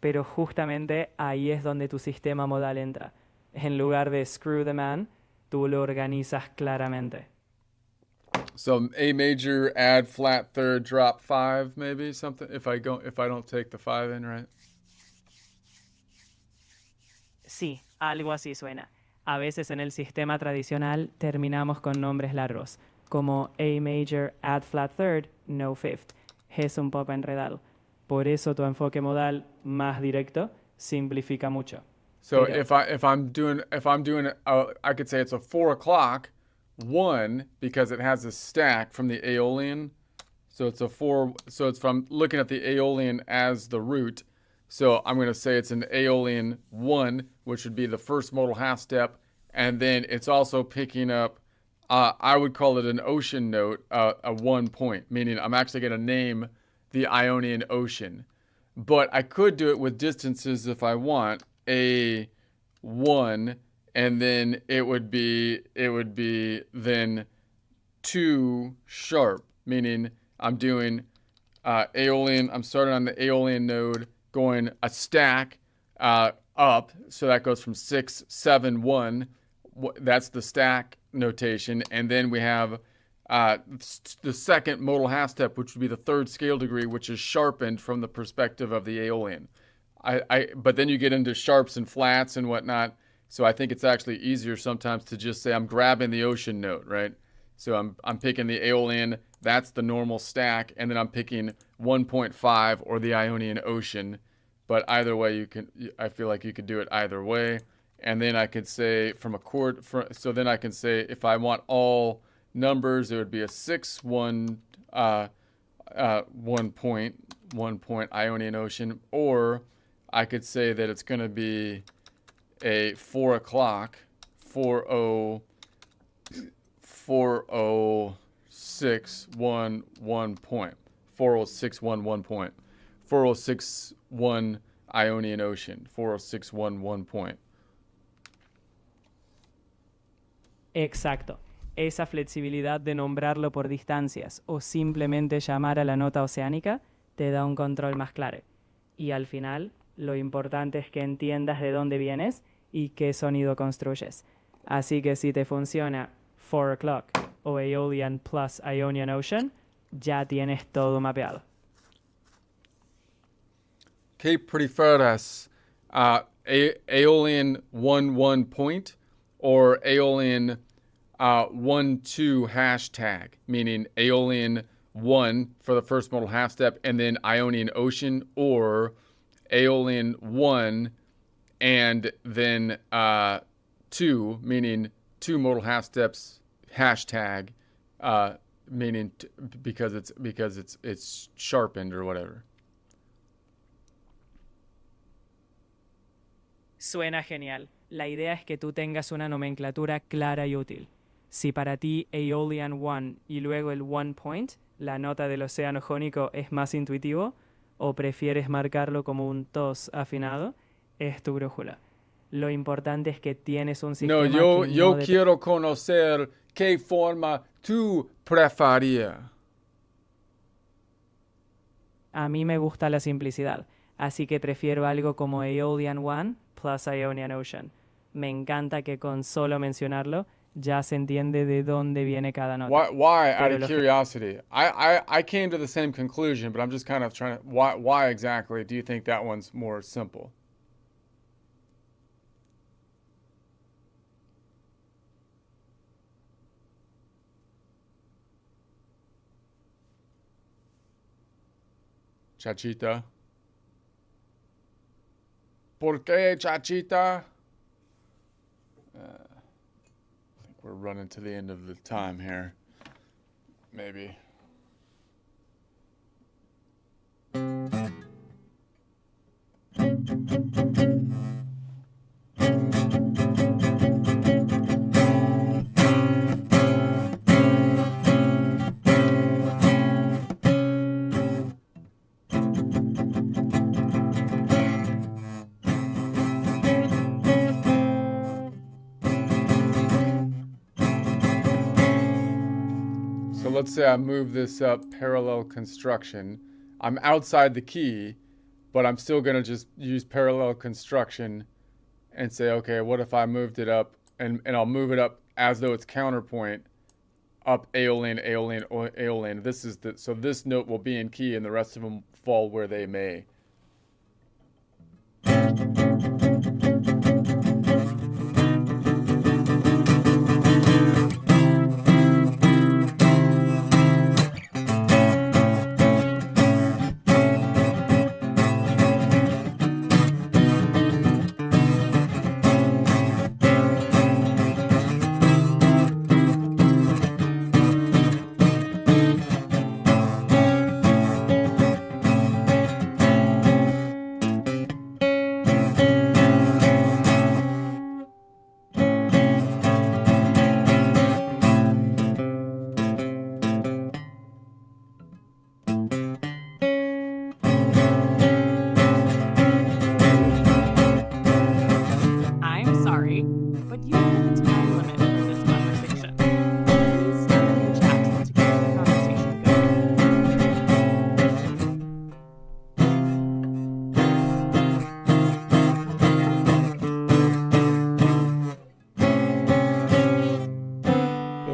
Pero justamente ahí es donde tu sistema modal entra. En lugar de screw the man, tú lo organizas claramente. So A major, add flat third, drop 5, maybe something. If I don't take the 5 in, right? Sí, algo así suena. A veces en el sistema tradicional terminamos con nombres largos, como A major, add flat third, no fifth. Es un poco enredado. Por eso tu enfoque modal más directo simplifica mucho. So Pero- if I'm doing I could say it's a 4 o'clock 1 because it has a stack from the Aeolian. So it's a 4. So it's from looking at the Aeolian as the root. So I'm going to say it's an Aeolian 1, which would be the first modal half step, and then it's also picking up. I would call it an ocean note, a 1 point, meaning I'm actually going to name the Ionian Ocean. But I could do it with distances if I want. A 1, and then it would be then 2 sharp, meaning I'm doing Aeolian. I'm starting on the Aeolian node, going a stack up, so that goes from 6, 7, 1. That's the stack notation, and then we have the second modal half step, which would be the third scale degree, which is sharpened from the perspective of the Aeolian. But then you get into sharps and flats and whatnot. So I think it's actually easier sometimes to just say I'm grabbing the ocean note, right? So I'm picking the Aeolian, that's the normal stack, and then I'm picking 1.5 or the Ionian Ocean. But either way, I feel like you could do it either way. And then I could say from a chord, so then I can say if I want all numbers, it would be a 6, 1, 1 point Ionian Ocean, or I could say that it's going to be a 4 o'clock, 4061 point, 4061 point, 4061 Ionian Ocean, 4061 point. Exacto. Esa flexibilidad de nombrarlo por distancias o simplemente llamar a la nota oceánica te da un control más claro. Y al final, lo importante es que entiendas de dónde vienes y qué sonido construyes. Así que si te funciona 4 o'clock o Aeolian plus Ionian Ocean, ya tienes todo mapeado. ¿Qué prefieres? Aeolian 1-1 point or Aeolian 1-2 hashtag, meaning Aeolian 1 for the first modal half step and then Ionian Ocean, or Aeolian 1 and then 2, meaning 2 modal half steps hashtag, meaning because it's sharpened or whatever. Suena genial. La idea es que tú tengas una nomenclatura clara y útil. Si para ti Aeolian 1 y luego el 1 point, la nota del océano Jónico, es más intuitivo, o prefieres marcarlo como un tos afinado, es tu brújula. Lo importante es que tienes un sistema No, que yo no quiero conocer qué forma tú preferías. A mí me gusta la simplicidad, así que prefiero algo como Aeolian 1 plus Ionian Ocean. Me encanta que con solo mencionarlo ya se entiende de dónde viene cada nota. Why out Pero of lo que- curiosity? I came to the same conclusion, but I'm just kind of trying to, why exactly do you think that one's more simple? Chachita? ¿Por qué, Chachita? I think we're running to the end of the time here. Maybe. So let's say I move this up parallel construction. I'm outside the key, but I'm still going to just use parallel construction and say, okay, what if I moved it up, and I'll move it up as though it's counterpoint, up Aeolian, Aeolian, Aeolian. So this note will be in key and the rest of them fall where they may. I'm sorry, but you hit the time limit for this conversation. Please start a new chat to keep the conversation going.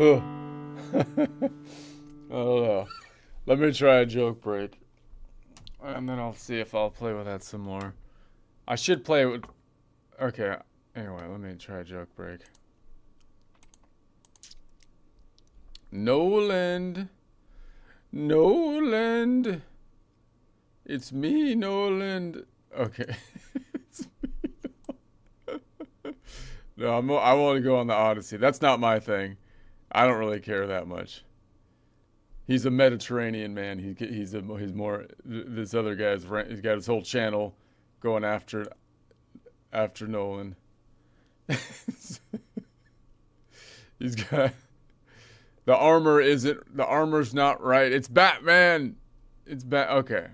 Ugh. Oh, let me try a joke break, and then I'll see if I'll play with that some more. I should play with. Okay. Anyway, let me try a joke break. Noland. Noland. It's me, Noland. Okay. It's me. No, I want to go on the Odyssey. That's not my thing. I don't really care that much. He's a Mediterranean man. He's more. This other guy's he's got his whole channel going after Nolan. He's got the armor's not right. It's Batman. It's okay.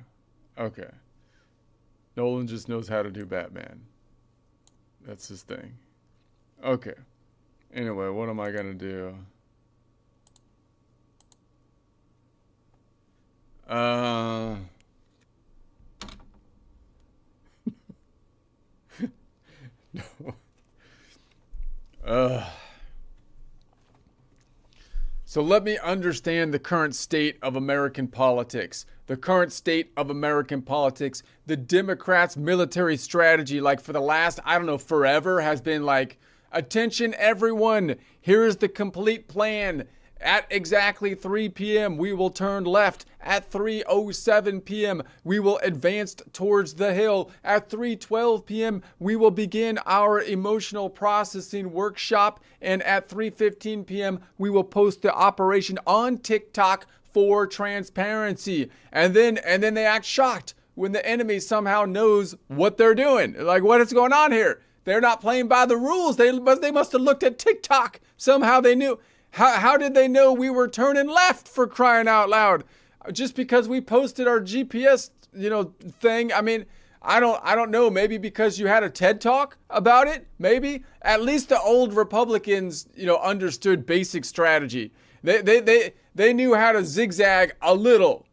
Nolan just knows how to do Batman. That's his thing. Okay. Anyway, what am I gonna do? No. So let me understand the current state of American politics. The current state of American politics. The Democrats' military strategy, like for the last, I don't know, forever, has been like, attention everyone, here is the complete plan. At exactly 3 p.m., we will turn left. At 3:07 p.m., we will advance towards the hill. At 3:12 p.m., we will begin our emotional processing workshop. And at 3:15 p.m., we will post the operation on TikTok for transparency. And then they act shocked when the enemy somehow knows what they're doing. Like, what is going on here? They're not playing by the rules. They must have looked at TikTok. Somehow they knew. How did they know we were turning left, for crying out loud? Just because we posted our GPS, thing. I mean, I don't know. Maybe because you had a TED Talk about it. Maybe at least the old Republicans, understood basic strategy. They knew how to zigzag a little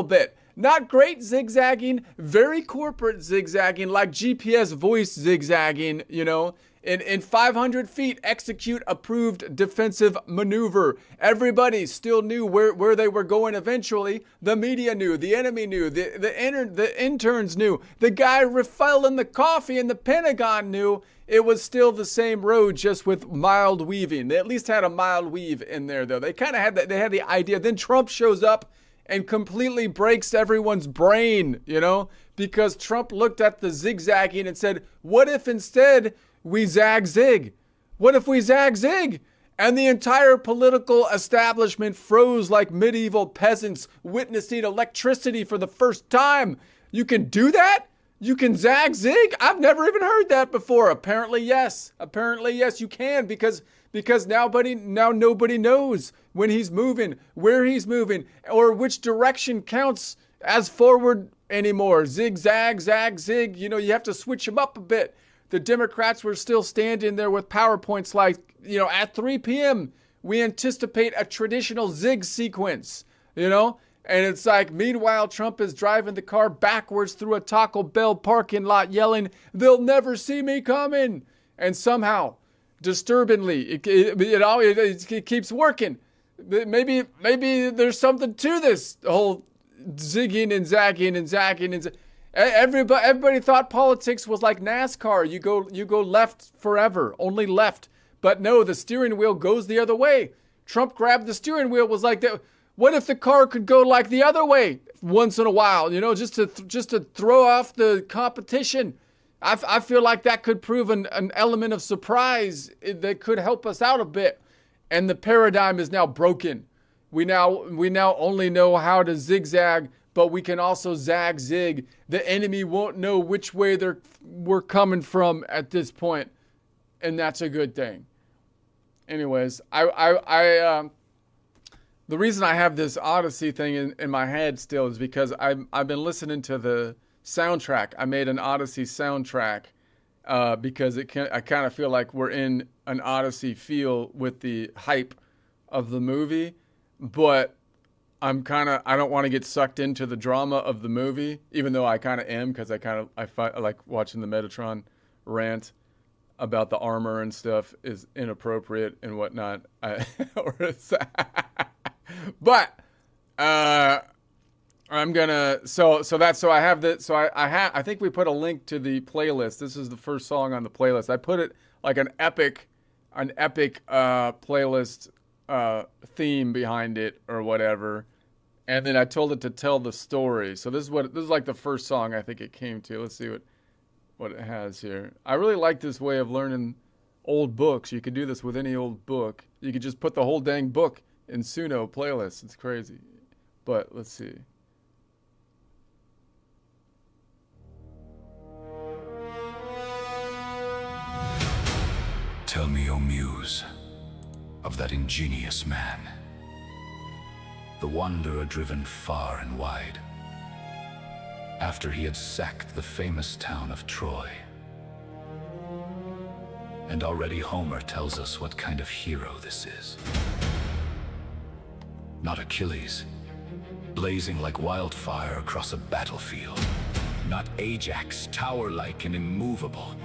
bit. Not great zigzagging, very corporate zigzagging, like GPS voice zigzagging, In 500 feet, execute approved defensive maneuver. Everybody still knew where they were going eventually. The media knew, the enemy knew, the interns knew, the guy refilling the coffee in the Pentagon knew. It was still the same road, just with mild weaving. They at least had a mild weave in there, though. They kind of had that. They had the idea. Then Trump shows up and completely breaks everyone's brain, because Trump looked at the zigzagging and said, what if instead we zag-zig? What if we zag-zig? And the entire political establishment froze like medieval peasants witnessing electricity for the first time. You can do that? You can zag-zig? I've never even heard that before. Apparently, yes. You can, because now nobody knows when he's moving, where he's moving, or which direction counts as forward anymore. Zig-zag, zag-zig. You have to switch them up a bit. The Democrats were still standing there with PowerPoints like, at 3 p.m., we anticipate a traditional zig sequence, And it's like, meanwhile, Trump is driving the car backwards through a Taco Bell parking lot yelling, they'll never see me coming. And somehow, disturbingly, it keeps working. Maybe there's something to this whole zigging and zagging and zagging and everybody thought politics was like NASCAR. You go left forever, only left. But no, the steering wheel goes the other way. Trump grabbed the steering wheel, was like, what if the car could go like the other way once in a while, just to throw off the competition. I feel like that could prove an element of surprise that could help us out a bit. And the paradigm is now broken. We now only know how to zigzag, but we can also zag-zig. The enemy won't know which way we're coming from at this point, and that's a good thing. Anyways, the reason I have this Odyssey thing in my head still is because I've been listening to the soundtrack. I made an Odyssey soundtrack because I kind of feel like we're in an Odyssey feel with the hype of the movie, but I don't want to get sucked into the drama of the movie, even though I kind of am, because I like watching the Metatron rant about the armor and stuff is inappropriate and whatnot. I think we put a link to the playlist. This is the first song on the playlist. I put it like an epic playlist theme behind it or whatever, and then I told it to tell the story. So this is like the first song I think it came to. Let's see what it has here. I really like this way of learning old books. You could do this with any old book. You could just put the whole dang book in Suno playlist. It's crazy. But let's see. Tell me, O muse, of that ingenious man, the wanderer driven far and wide, after he had sacked the famous town of Troy. And already Homer tells us what kind of hero this is. Not Achilles, blazing like wildfire across a battlefield. Not Ajax, tower-like and immovable.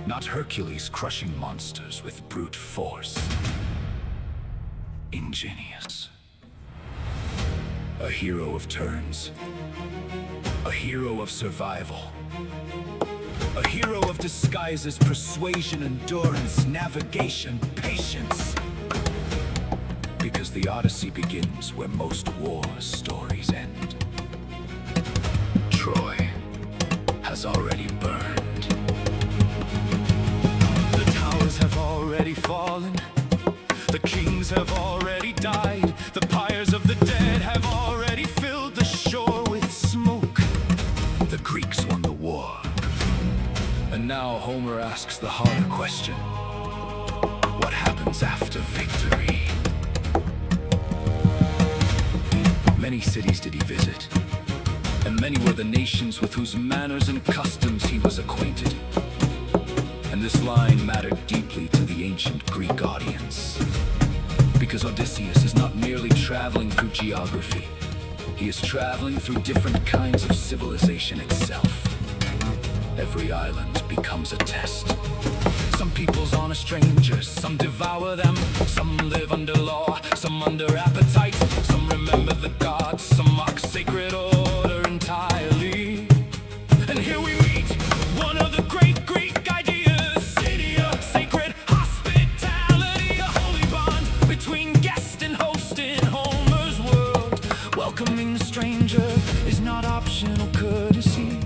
Not Hercules crushing monsters with brute force. ingenious. A hero of turns. A hero of survival. A hero of disguises, persuasion, endurance, navigation, patience. Because the Odyssey begins where most war stories end. Troy has already burned. The towers have already fallen. The kings have already died. The pyres of the dead have already filled the shore with smoke. The Greeks won the war. And now Homer asks the harder question. What happens after victory? Many cities did he visit, and many were the nations with whose manners and customs he was acquainted. And this line mattered deeply to the ancient Greek audience. Because Odysseus is not merely traveling through geography, he is traveling through different kinds of civilization itself. Every island becomes a test. Some peoples honor strangers, some devour them, some live under law, some under appetite, some remember the gods, some mock sacred order entirely. And here we meet one of the great Greek ideas, Cydia, sacred hospitality, a holy bond between guest and host in Homer's world. Welcoming the stranger is not optional courtesy.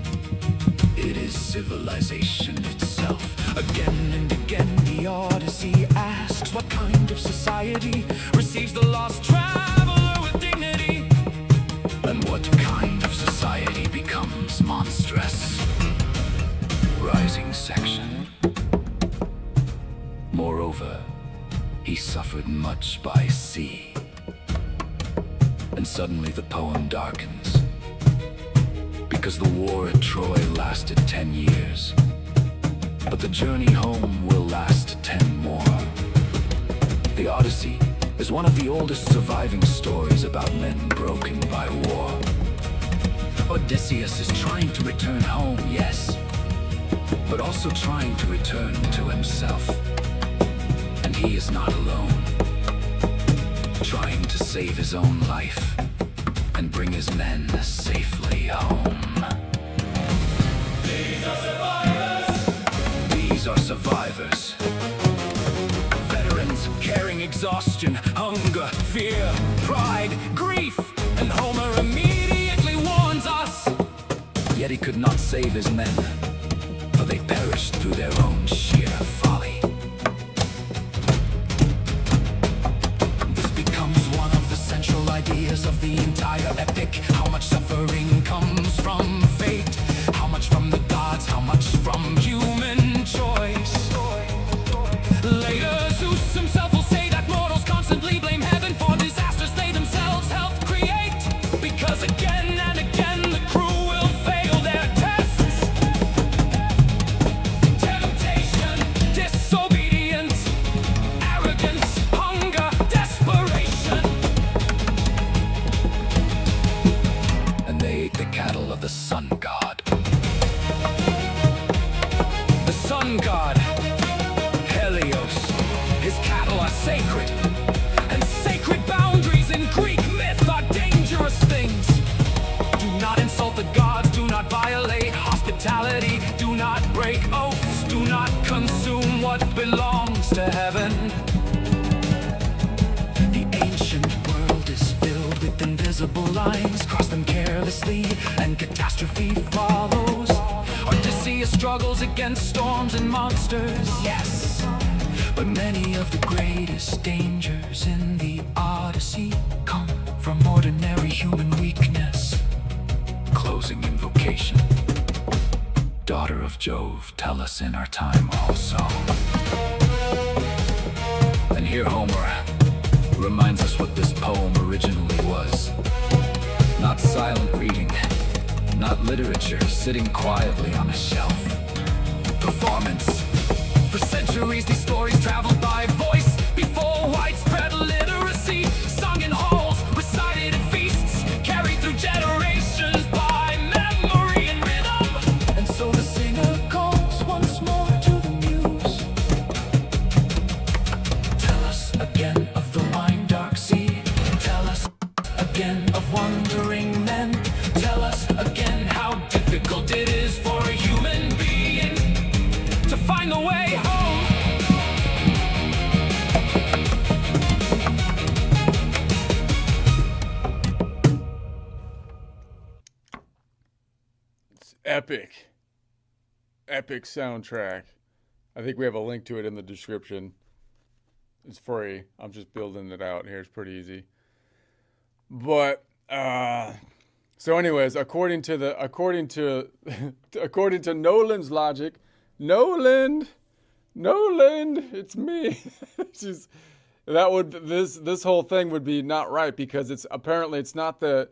It is civilization itself. Again and again the Odyssey asks, what kind of society receives the lost traveler with dignity? And what kind of society becomes monstrous? Rising section. Moreover, he suffered much by sea. And suddenly the poem darkens. Because the war at Troy lasted 10 years. But the journey home will last 10 more. The Odyssey is one of the oldest surviving stories about men broken by war. Odysseus is trying to return home, yes, but also trying to return to himself. And he is not alone. Trying to save his own life and bring his men safely home. These are survivors. Veterans carrying exhaustion, hunger, fear, pride, grief. And Homer immediately warns us. Yet he could not save his men, for they perished through their own sheer folly. This becomes one of the central ideas of the entire epic. How much suffering comes from fate? How much from the gods? How much from human choice? Later, Zeus himself will say that mortals constantly blame heaven for disasters they themselves helped create. Because again and again the crew will fail their tests. Temptation, disobedience, arrogance, hunger, desperation. And they ate the cattle of the sun god. The sun god, Helios, his cattle are sacred. And sacred boundaries in Greek myth are dangerous things. Do not insult the gods, do not violate hospitality, do not break oaths, do not consume what belongs to heaven. The ancient world is filled with invisible lines. Cross them carelessly and catastrophe follows. Odysseus struggles against storms and monsters, yes. But many of the greatest dangers in the Odyssey come from ordinary human weakness. Closing invocation. Daughter of Jove, tell us in our time also. And here Homer reminds us what this poem originally was. Not silent reading, not literature sitting quietly on a shelf. Performance. For centuries these stories traveled by voice before widespread literacy. Sung in halls, recited at feasts, carried through generations by memory and rhythm. And so the singer calls once more to the muse. Tell us again of the wine dark of wandering men. Tell us again how difficult it is for a human being to find the way home. It's epic. Epic soundtrack. I think we have a link to it in the description. It's free. I'm just building it out here. It's pretty easy. But so anyways, according to Nolan's logic, Nolan, it's me. This whole thing would be not right because it's not the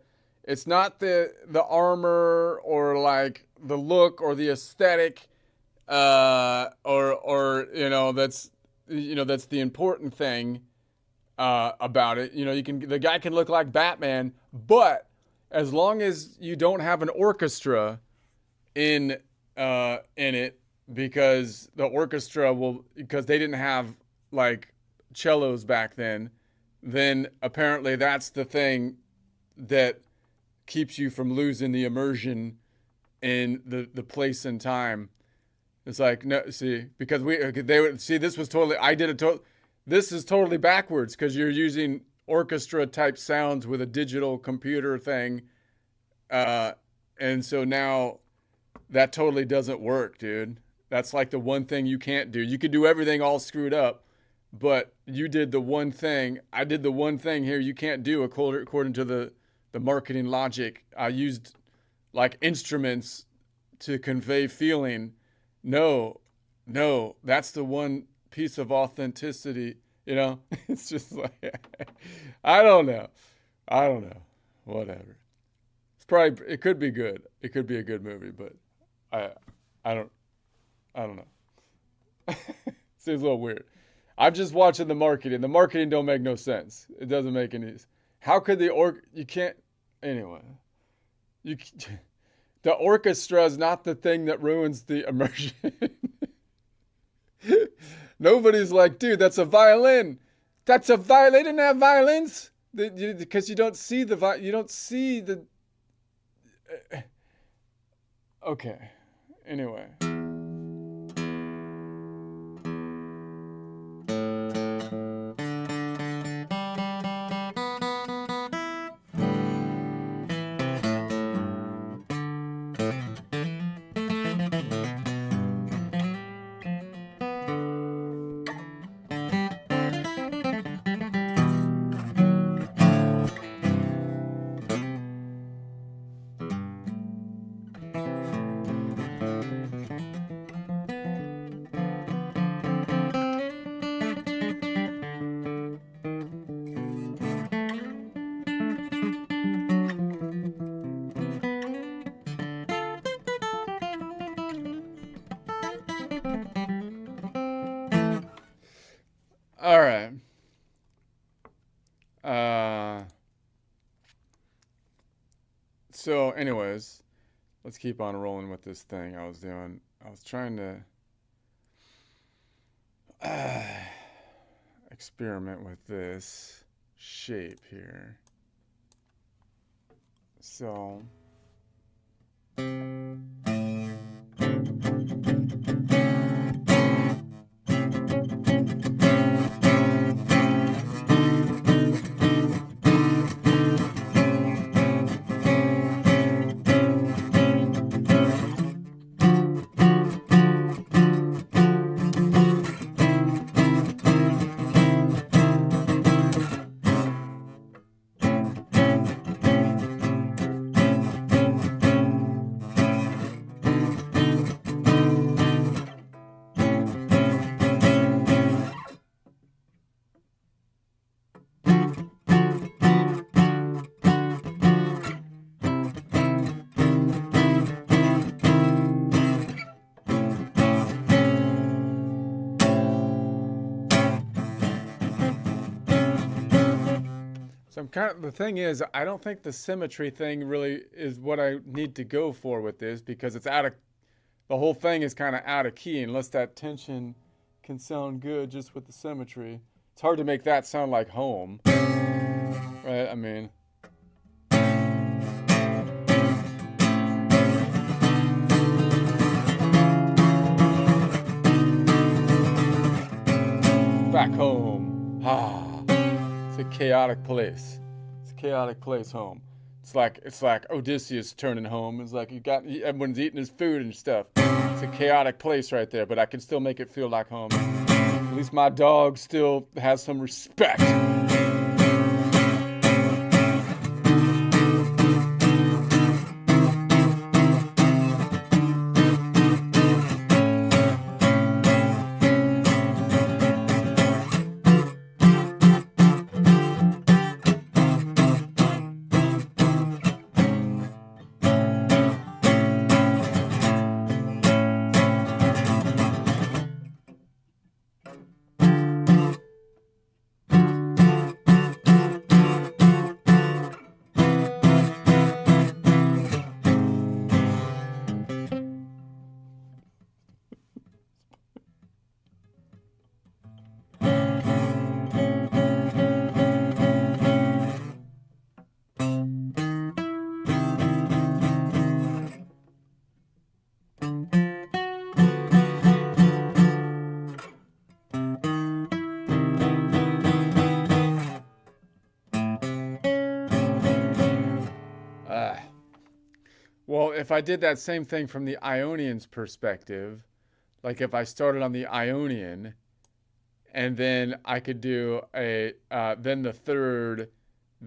armor or like the look or the aesthetic or that's the important thing about it. The guy can look like Batman, but as long as you don't have an orchestra in it, because because they didn't have like cellos back then apparently that's the thing that keeps you from losing the immersion in the place and time. It's like, no, see, because they would see this was totally, this is totally backwards because you're using orchestra type sounds with a digital computer thing. And so now that totally doesn't work, dude. That's like the one thing you can't do. You could do everything all screwed up, but you did the one thing. I did the one thing here you can't do according to the marketing logic. I used like instruments to convey feeling. No, that's the one piece of authenticity, It's just like, I don't know. Whatever. It could be good. It could be a good movie, but I don't know. Seems a little weird. I'm just watching the marketing. The marketing don't make no sense. It doesn't make any sense. How could you can't, anyway. The orchestra is not the thing that ruins the immersion. Nobody's like, dude, that's a violin. That's a violin. They didn't have violins because you don't see the. Okay. Anyway. All right. So anyways, let's keep on rolling with this thing I was doing. I was trying to experiment with this shape here. So the thing is, I don't think the symmetry thing really is what I need to go for with this because the whole thing is kind of out of key unless that tension can sound good just with the symmetry. It's hard to make that sound like home, right? I mean, back home. Ah, it's a chaotic place. It's a chaotic place, home. It's like Odysseus turning home. It's like everyone's eating his food and stuff. It's a chaotic place right there, but I can still make it feel like home. At least my dog still has some respect. Well, if I did that same thing from the Ionian's perspective, like if I started on the Ionian, and then I could do then the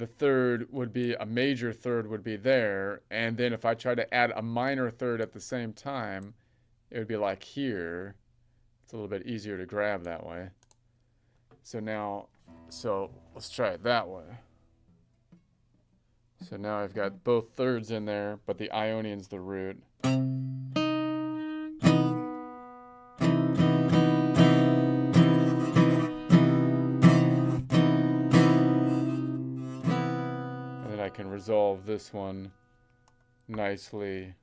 third would be a major third would be there, and then if I try to add a minor third at the same time, it would be like here. It's a little bit easier to grab that way. So let's try it that way. So now I've got both thirds in there, but the Ionian's the root. And then I can resolve this one nicely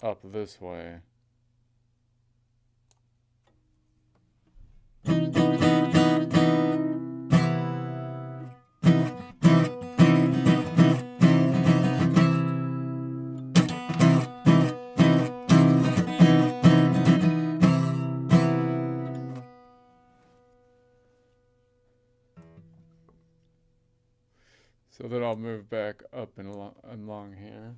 up this way. So then I'll move back up and along here.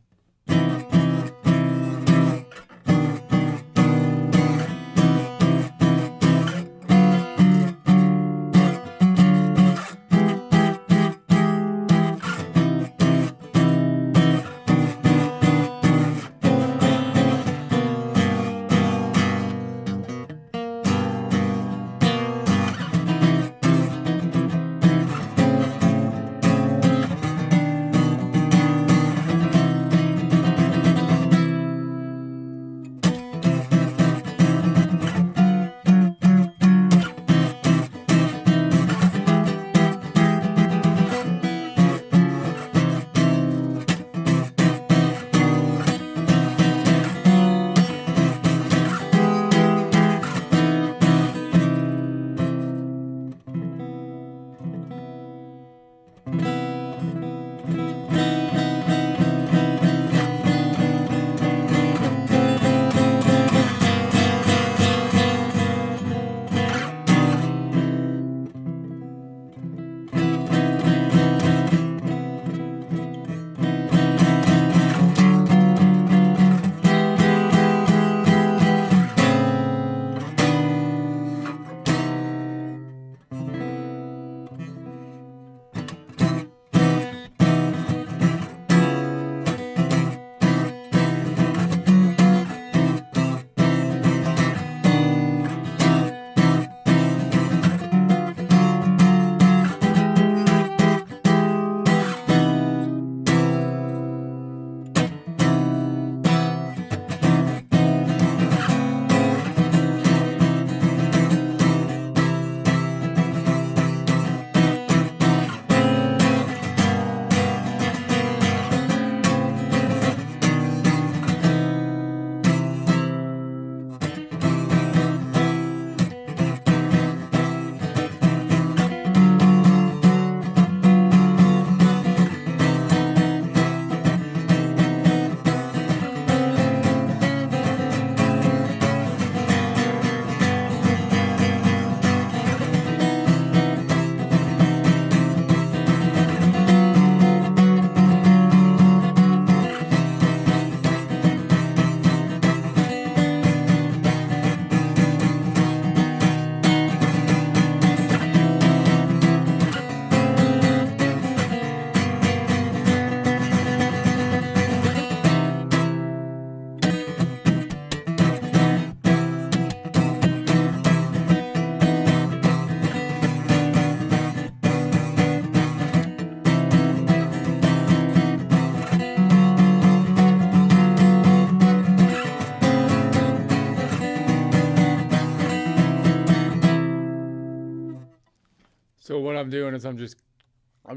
I'm doing is I'm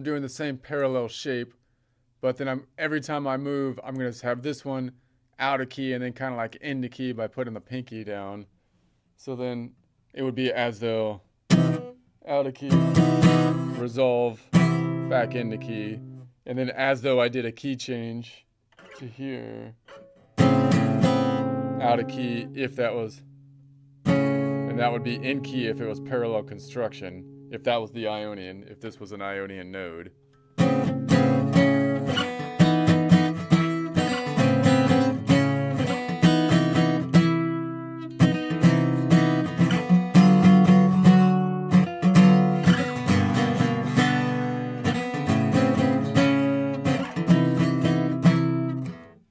doing the same parallel shape, but then every time I move, I'm gonna have this one out of key and then kind of like into key by putting the pinky down. So then it would be as though out of key, resolve, back into key, and then as though I did a key change to here, out of key if that was, and that would be in key if it was parallel construction, if that was the Ionian, if this was an Ionian node.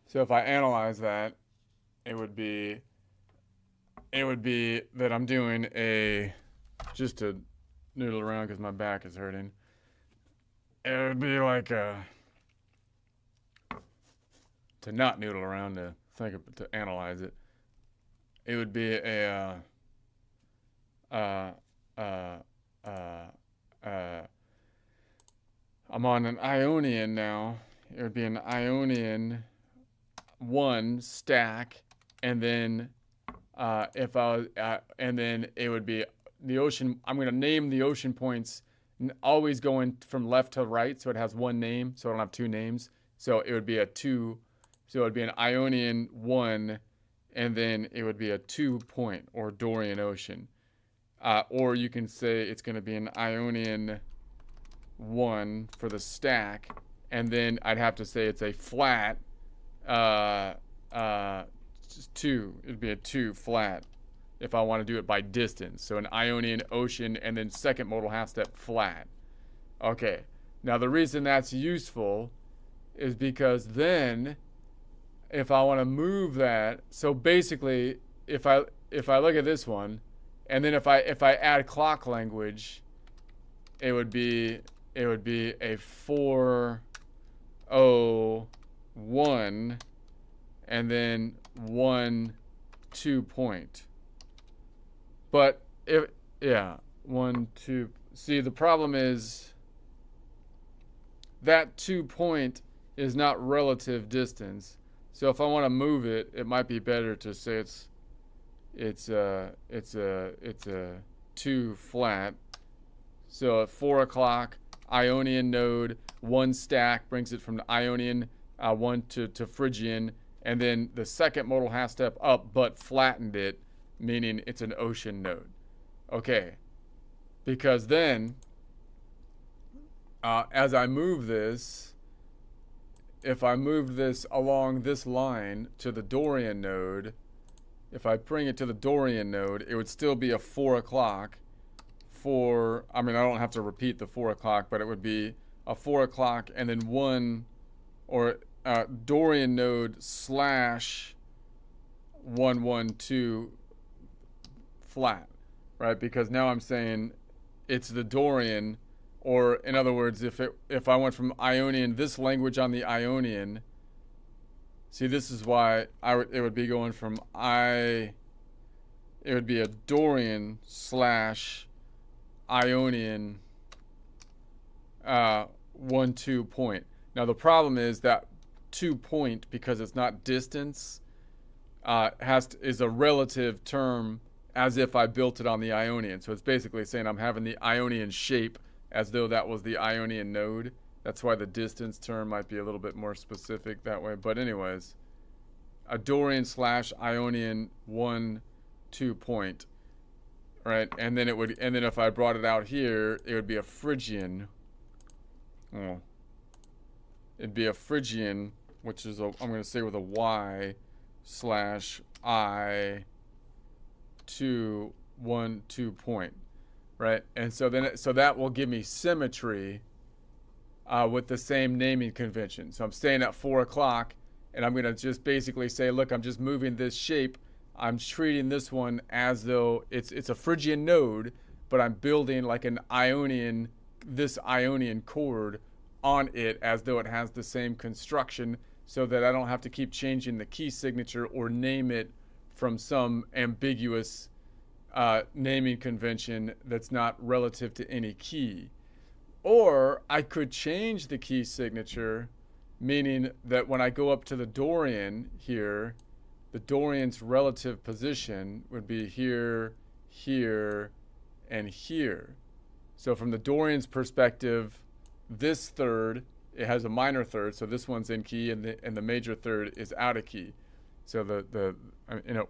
So if I analyze that, it would be that I'm doing just to noodle around because my back is hurting. It would be like to not noodle around, to analyze it. It would be I'm on an Ionian now. It would be an Ionian 1 stack, and then and then it would be the ocean. I'm going to name the ocean points always going from left to right, so it has one name, so I don't have two names. So it would be a 2. So it would be an Ionian 1, and then it would be a 2 point or Dorian ocean. Or you can say it's going to be an Ionian 1 for the stack, and then I'd have to say it's a flat 2. It'd be a 2 flat if I want to do it by distance. So an Ionian ocean and then second modal half step flat. Okay. Now the reason that's useful is because then if I want to move that, so basically if I look at this one, and then if I add clock language, it would be a 4-0-1 and then 1-2 point. But 1-2. See, the problem is that 2 point is not relative distance. So if I want to move it, it might be better to say it's a 2 flat. So at 4 o'clock, Ionian node, 1 stack brings it from the Ionian 1 to Phrygian, and then the second modal half step up but flattened it, meaning it's an ocean node. Okay, because then as I move this, if I move this along this line to the Dorian node, if I bring it to the Dorian node, it would still be a 4 o'clock. I don't have to repeat the 4 o'clock, but it would be a 4 o'clock and then 1 or Dorian node slash 1-1-2 flat, right? Because now I'm saying it's the Dorian, or in other words, if I went from Ionian, this language on the Ionian, see, this is why it would be going from it would be a Dorian slash Ionian 1-2 point. Now the problem is that 2 point, because it's not distance, is a relative term as if I built it on the Ionian. So it's basically saying I'm having the Ionian shape as though that was the Ionian node. That's why the distance term might be a little bit more specific that way. But anyways, a Dorian slash Ionian 1-2 point, right? And then if I brought it out here, it would be a Phrygian. Oh. It'd be a Phrygian, which is I'm going to say with a Y slash I 1-2 point, right? And so that will give me symmetry with the same naming convention. So I'm staying at 4 o'clock, and I'm going to just basically say, look, I'm just moving this shape. I'm treating this one as though it's a Phrygian node, but I'm building like this Ionian chord on it as though it has the same construction, so that I don't have to keep changing the key signature or name it from some ambiguous naming convention that's not relative to any key. Or I could change the key signature, meaning that when I go up to the Dorian here, the Dorian's relative position would be here, here, and here. So from the Dorian's perspective, this third, it has a minor third, so this one's in key, and the major third is out of key. So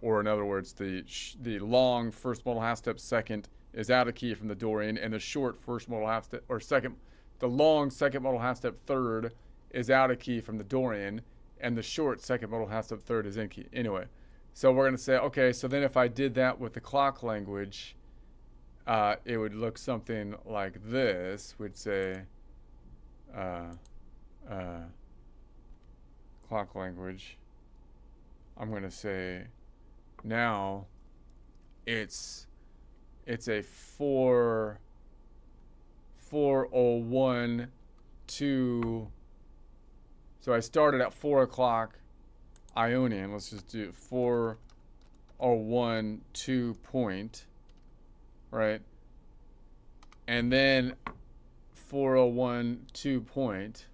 or in other words, the long first modal half step second is out of key from the Dorian, and the short first modal half step or second, the long second modal half step third is out of key from the Dorian, and the short second modal half step third is in key. Anyway, so we're gonna say, okay, so then if I did that with the clock language, it would look something like this. We'd say clock language. I'm gonna say now it's a 4:01 to, so I started at 4 o'clock Ionian. Let's just do 4:01 2 point, right? And then 4:01 2 point,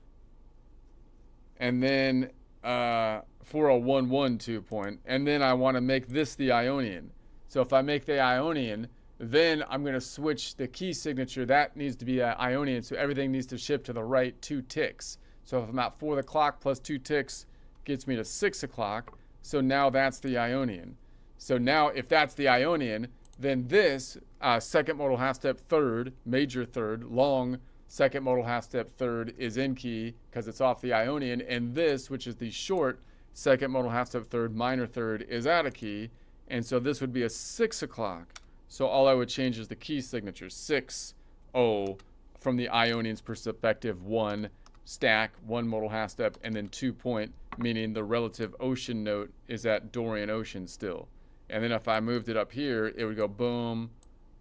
and then 4:01 2 point, and then I want to make this the Ionian. So if I make the Ionian, then I'm going to switch the key signature. That needs to be an Ionian, so everything needs to shift to the right 2 ticks. So if I'm at 4 o'clock plus 2 ticks gets me to 6 o'clock. So now that's the Ionian. So now if that's the Ionian, then this second modal half step third, major third, long second modal half step third is in key because it's off the Ionian, and this, which is the short second modal half step third, minor third, is out of key, and so this would be a 6 o'clock. So all I would change is the key signature, 6-0, from the Ionian's perspective, 1 stack, 1 modal half step, and then 2 point, meaning the relative ocean note is at Dorian ocean still. And then if I moved it up here, it would go boom,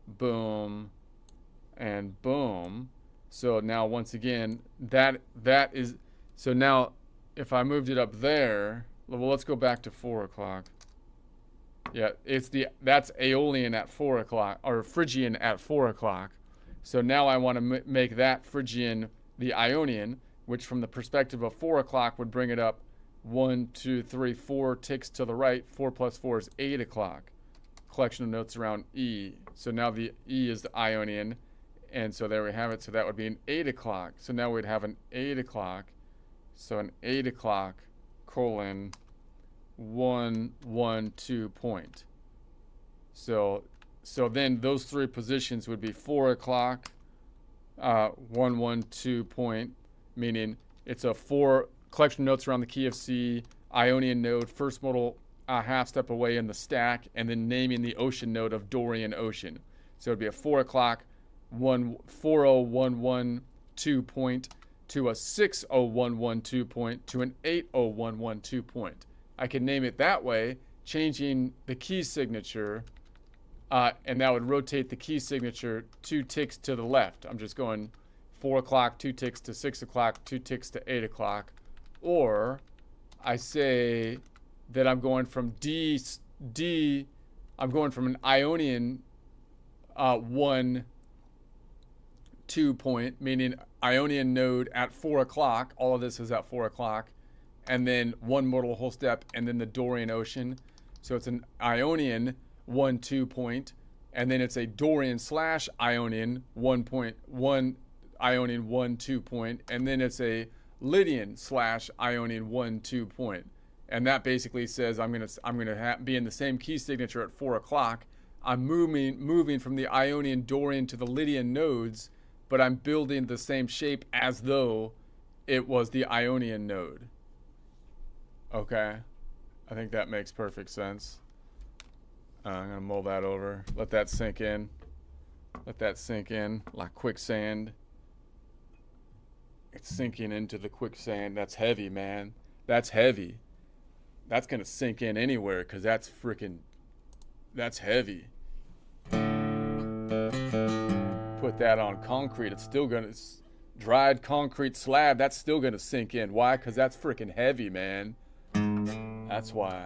boom, and boom. So now once again, that is, so now if I moved it up there, well, let's go back to 4 o'clock. Yeah, that's Aeolian at 4 o'clock, or Phrygian at 4 o'clock. So now I want to make that Phrygian the Ionian, which from the perspective of 4 o'clock would bring it up 1, 2, 3, 4 ticks to the right. 4 plus 4 is 8 o'clock. Collection of notes around E. So now the E is the Ionian. And so there we have it. So that would be an 8 o'clock. So now we'd have an 8 o'clock. So an 8 o'clock colon 1, 1, 2 point. So then those three positions would be 4 o'clock, 1, 1, 2 point, meaning it's a 4 collection of notes around the key of C, Ionian node, first modal half step away in the stack, and then naming the ocean node of Dorian ocean. So it'd be a 4 o'clock, 4:0112 point to a 6:0112 point to an 8:0112 point. I can name it that way, changing the key signature, and that would rotate the key signature 2 ticks to the left. I'm just going 4 o'clock, 2 ticks to 6 o'clock, 2 ticks to 8 o'clock. Or I say that I'm going from I'm going from an Ionian 1, 2 point, meaning Ionian node at 4 o'clock. All of this is at 4 o'clock. And then 1 modal whole step, and then the Dorian ocean. So it's an Ionian 1, 2 point, and then it's a Dorian slash Ionian 1 point, 1 Ionian 1, 2 point, and then it's a Lydian slash Ionian 1, 2 point. And that basically says I'm gonna be in the same key signature at 4 o'clock. I'm moving from the Ionian Dorian to the Lydian nodes, but I'm building the same shape as though it was the Ionian node. Okay, I think that makes perfect sense. I'm gonna mull that over, let that sink in. Let that sink in like quicksand. It's sinking into the quicksand. That's heavy, man. That's heavy. That's gonna sink in anywhere, because that's heavy. Put that on concrete, it's still gonna, dried concrete slab, that's still gonna sink in. Why? Because that's freaking heavy, man. That's why.